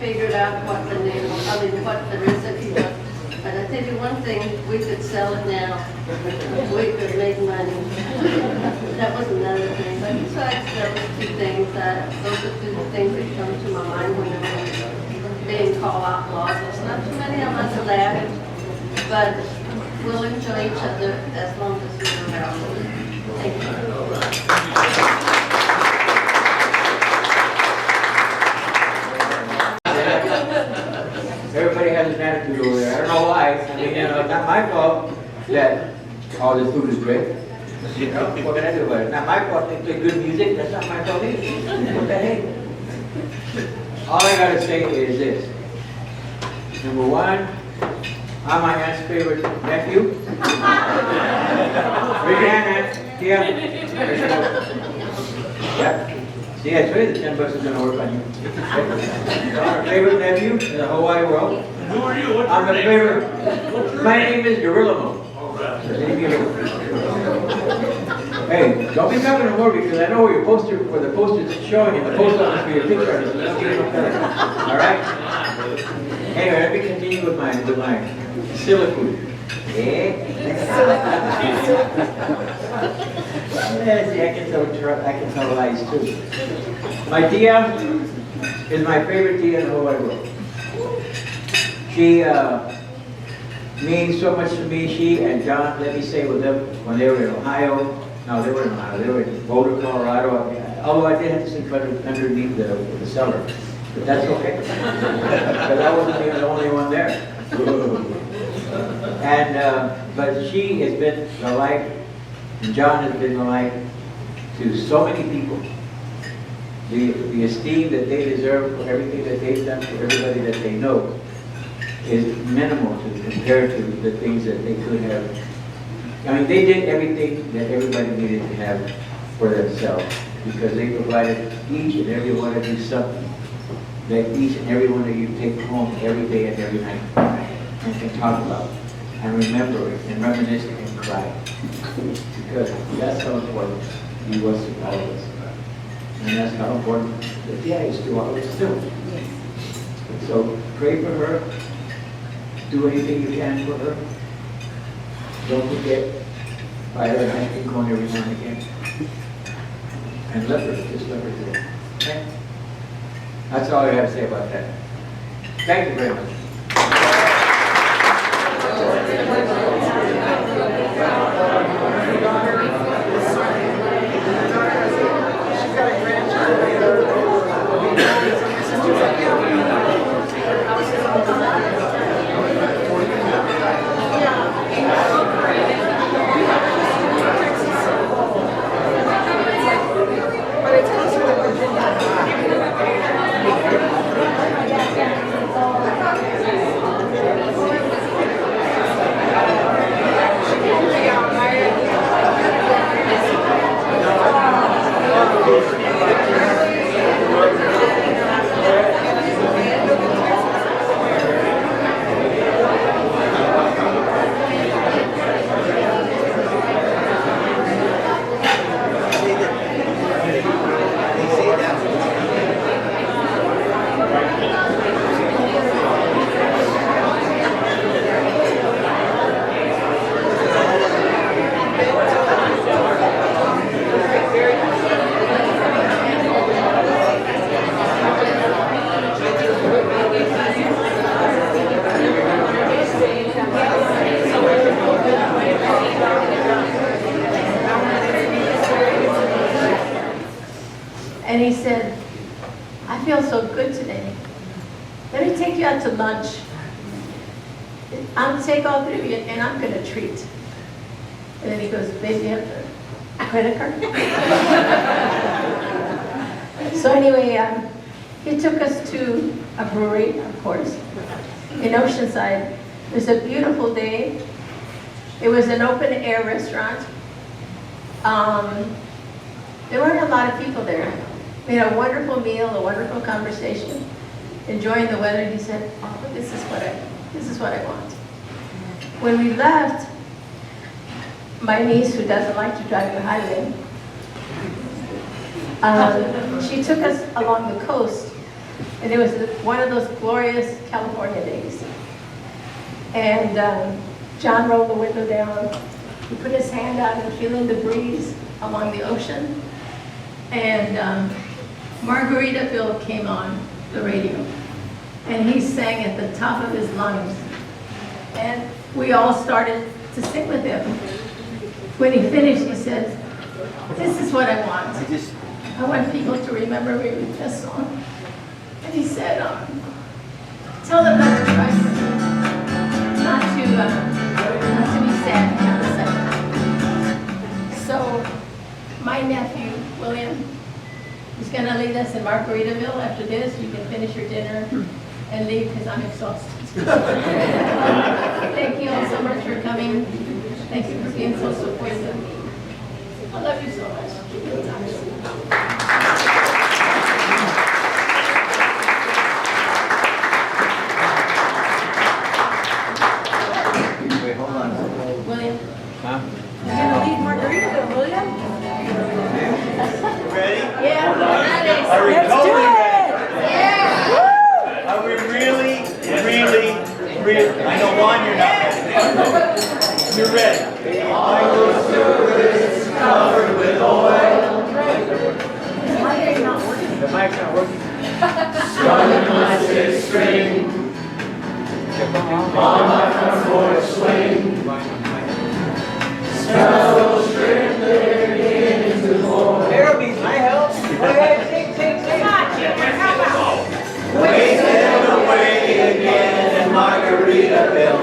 figured out what the name, what the recipe was. But I think tell you one thing, we could sell it now. We could make money. That was another thing, but besides those two things, those are two things that come to my mind whenever being called outlaws. There's not too many of us left, but we'll enjoy each other as long as we're around. Thank you. Everybody has an attitude over there. I don't know why. I mean, it's not my fault that all this food is great. You know, what can I do about it? It's not my fault they play good music. That's not my fault either. What the heck? All I gotta say is this. Number one, I'm my aunt's favorite nephew. Raise your hand, Aunt. Yeah. Yep. See, I told you the $10 is gonna work on you. Our favorite nephew in the whole wide world. Who are you? What's I'm your the name? favorite. My name is Geronimo. All right. Hey, don't be coming no more because I know where the poster's showing in the post office for your picture artist. So let's get it up there. All right. Anyway, let me continue with my soliloquy. Yeah. See, I can tell lies too. My tia is my favorite tia in the whole wide world. She means so much to me. She and John, let me say with them, when they were in Ohio, no, they were in Ohio, they were in Boulder, Colorado, although I did have to sleep underneath the cellar, but that's okay, because I wasn't even the only one there. And, but she has been the light, and John has been the light to so many people. The esteem that they deserve for everything that they've done for everybody that they know is minimal compared to the things that they could have. I mean, they did everything that everybody needed to have for themselves because they provided each and every one of you something that each and every one of you take home every day and every night and can talk about and remember and reminisce and cry because that's how important he was to all of us. And that's how important the tia is to all of us too. So pray for her. Do anything you can for her. Don't forget, buy her an ice cream cone every now and again. And love her, just love her today. Okay? That's all I have to say about that. Thank you very much. And he said, I feel so good today. Let me take you out to lunch. I'll take all three of you and I'm going to treat. And then he goes, baby, you have the credit card? So anyway, he took us to a brewery, of course, in Oceanside. It was a beautiful day. It was an open air restaurant. There weren't a lot of people there. We had a wonderful meal, a wonderful conversation, enjoying the weather. He said, "Oh, this is what I want." When we left, my niece, who doesn't like to drive the highway, she took us along the coast, and it was one of those glorious California days. And John rolled the window down. He put his hand out and feeling the breeze along the ocean. And Margaritaville came on the radio. And he sang at the top of his lungs. And we all started to sing with him. When he finished, he said, "This is what I want. I want people to remember me with this song." And he said, "Tell them not to cry for me, not to be sad and have a second." So my nephew, William, is going to lead us in Margaritaville. After this, you can finish your dinner and leave because I'm exhausted. Thank you all so much for coming. Thank you for being so supportive. I love you so much. Wait, hold on. William? Huh? You're gonna lead Margaritaville, William? Ready? Yeah. Are we Let's do totally it! ready? Are we really, I know Juan, you're not ready. You're ready. The mic's not working. There be my help. Go ahead, sing. Come on, Junior, help out. Wasted away again in Margaritaville.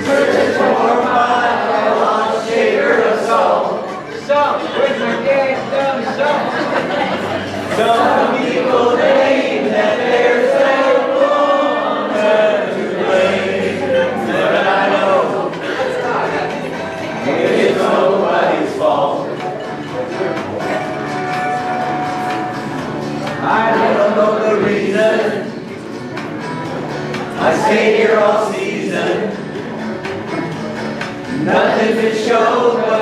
Search for my lost shaker of salt. Salt, where's my dad? Salt. Some people claim that there's no woman to blame, but I know it's nobody's fault. I don't know the reason I stayed here all season. Nothing to show but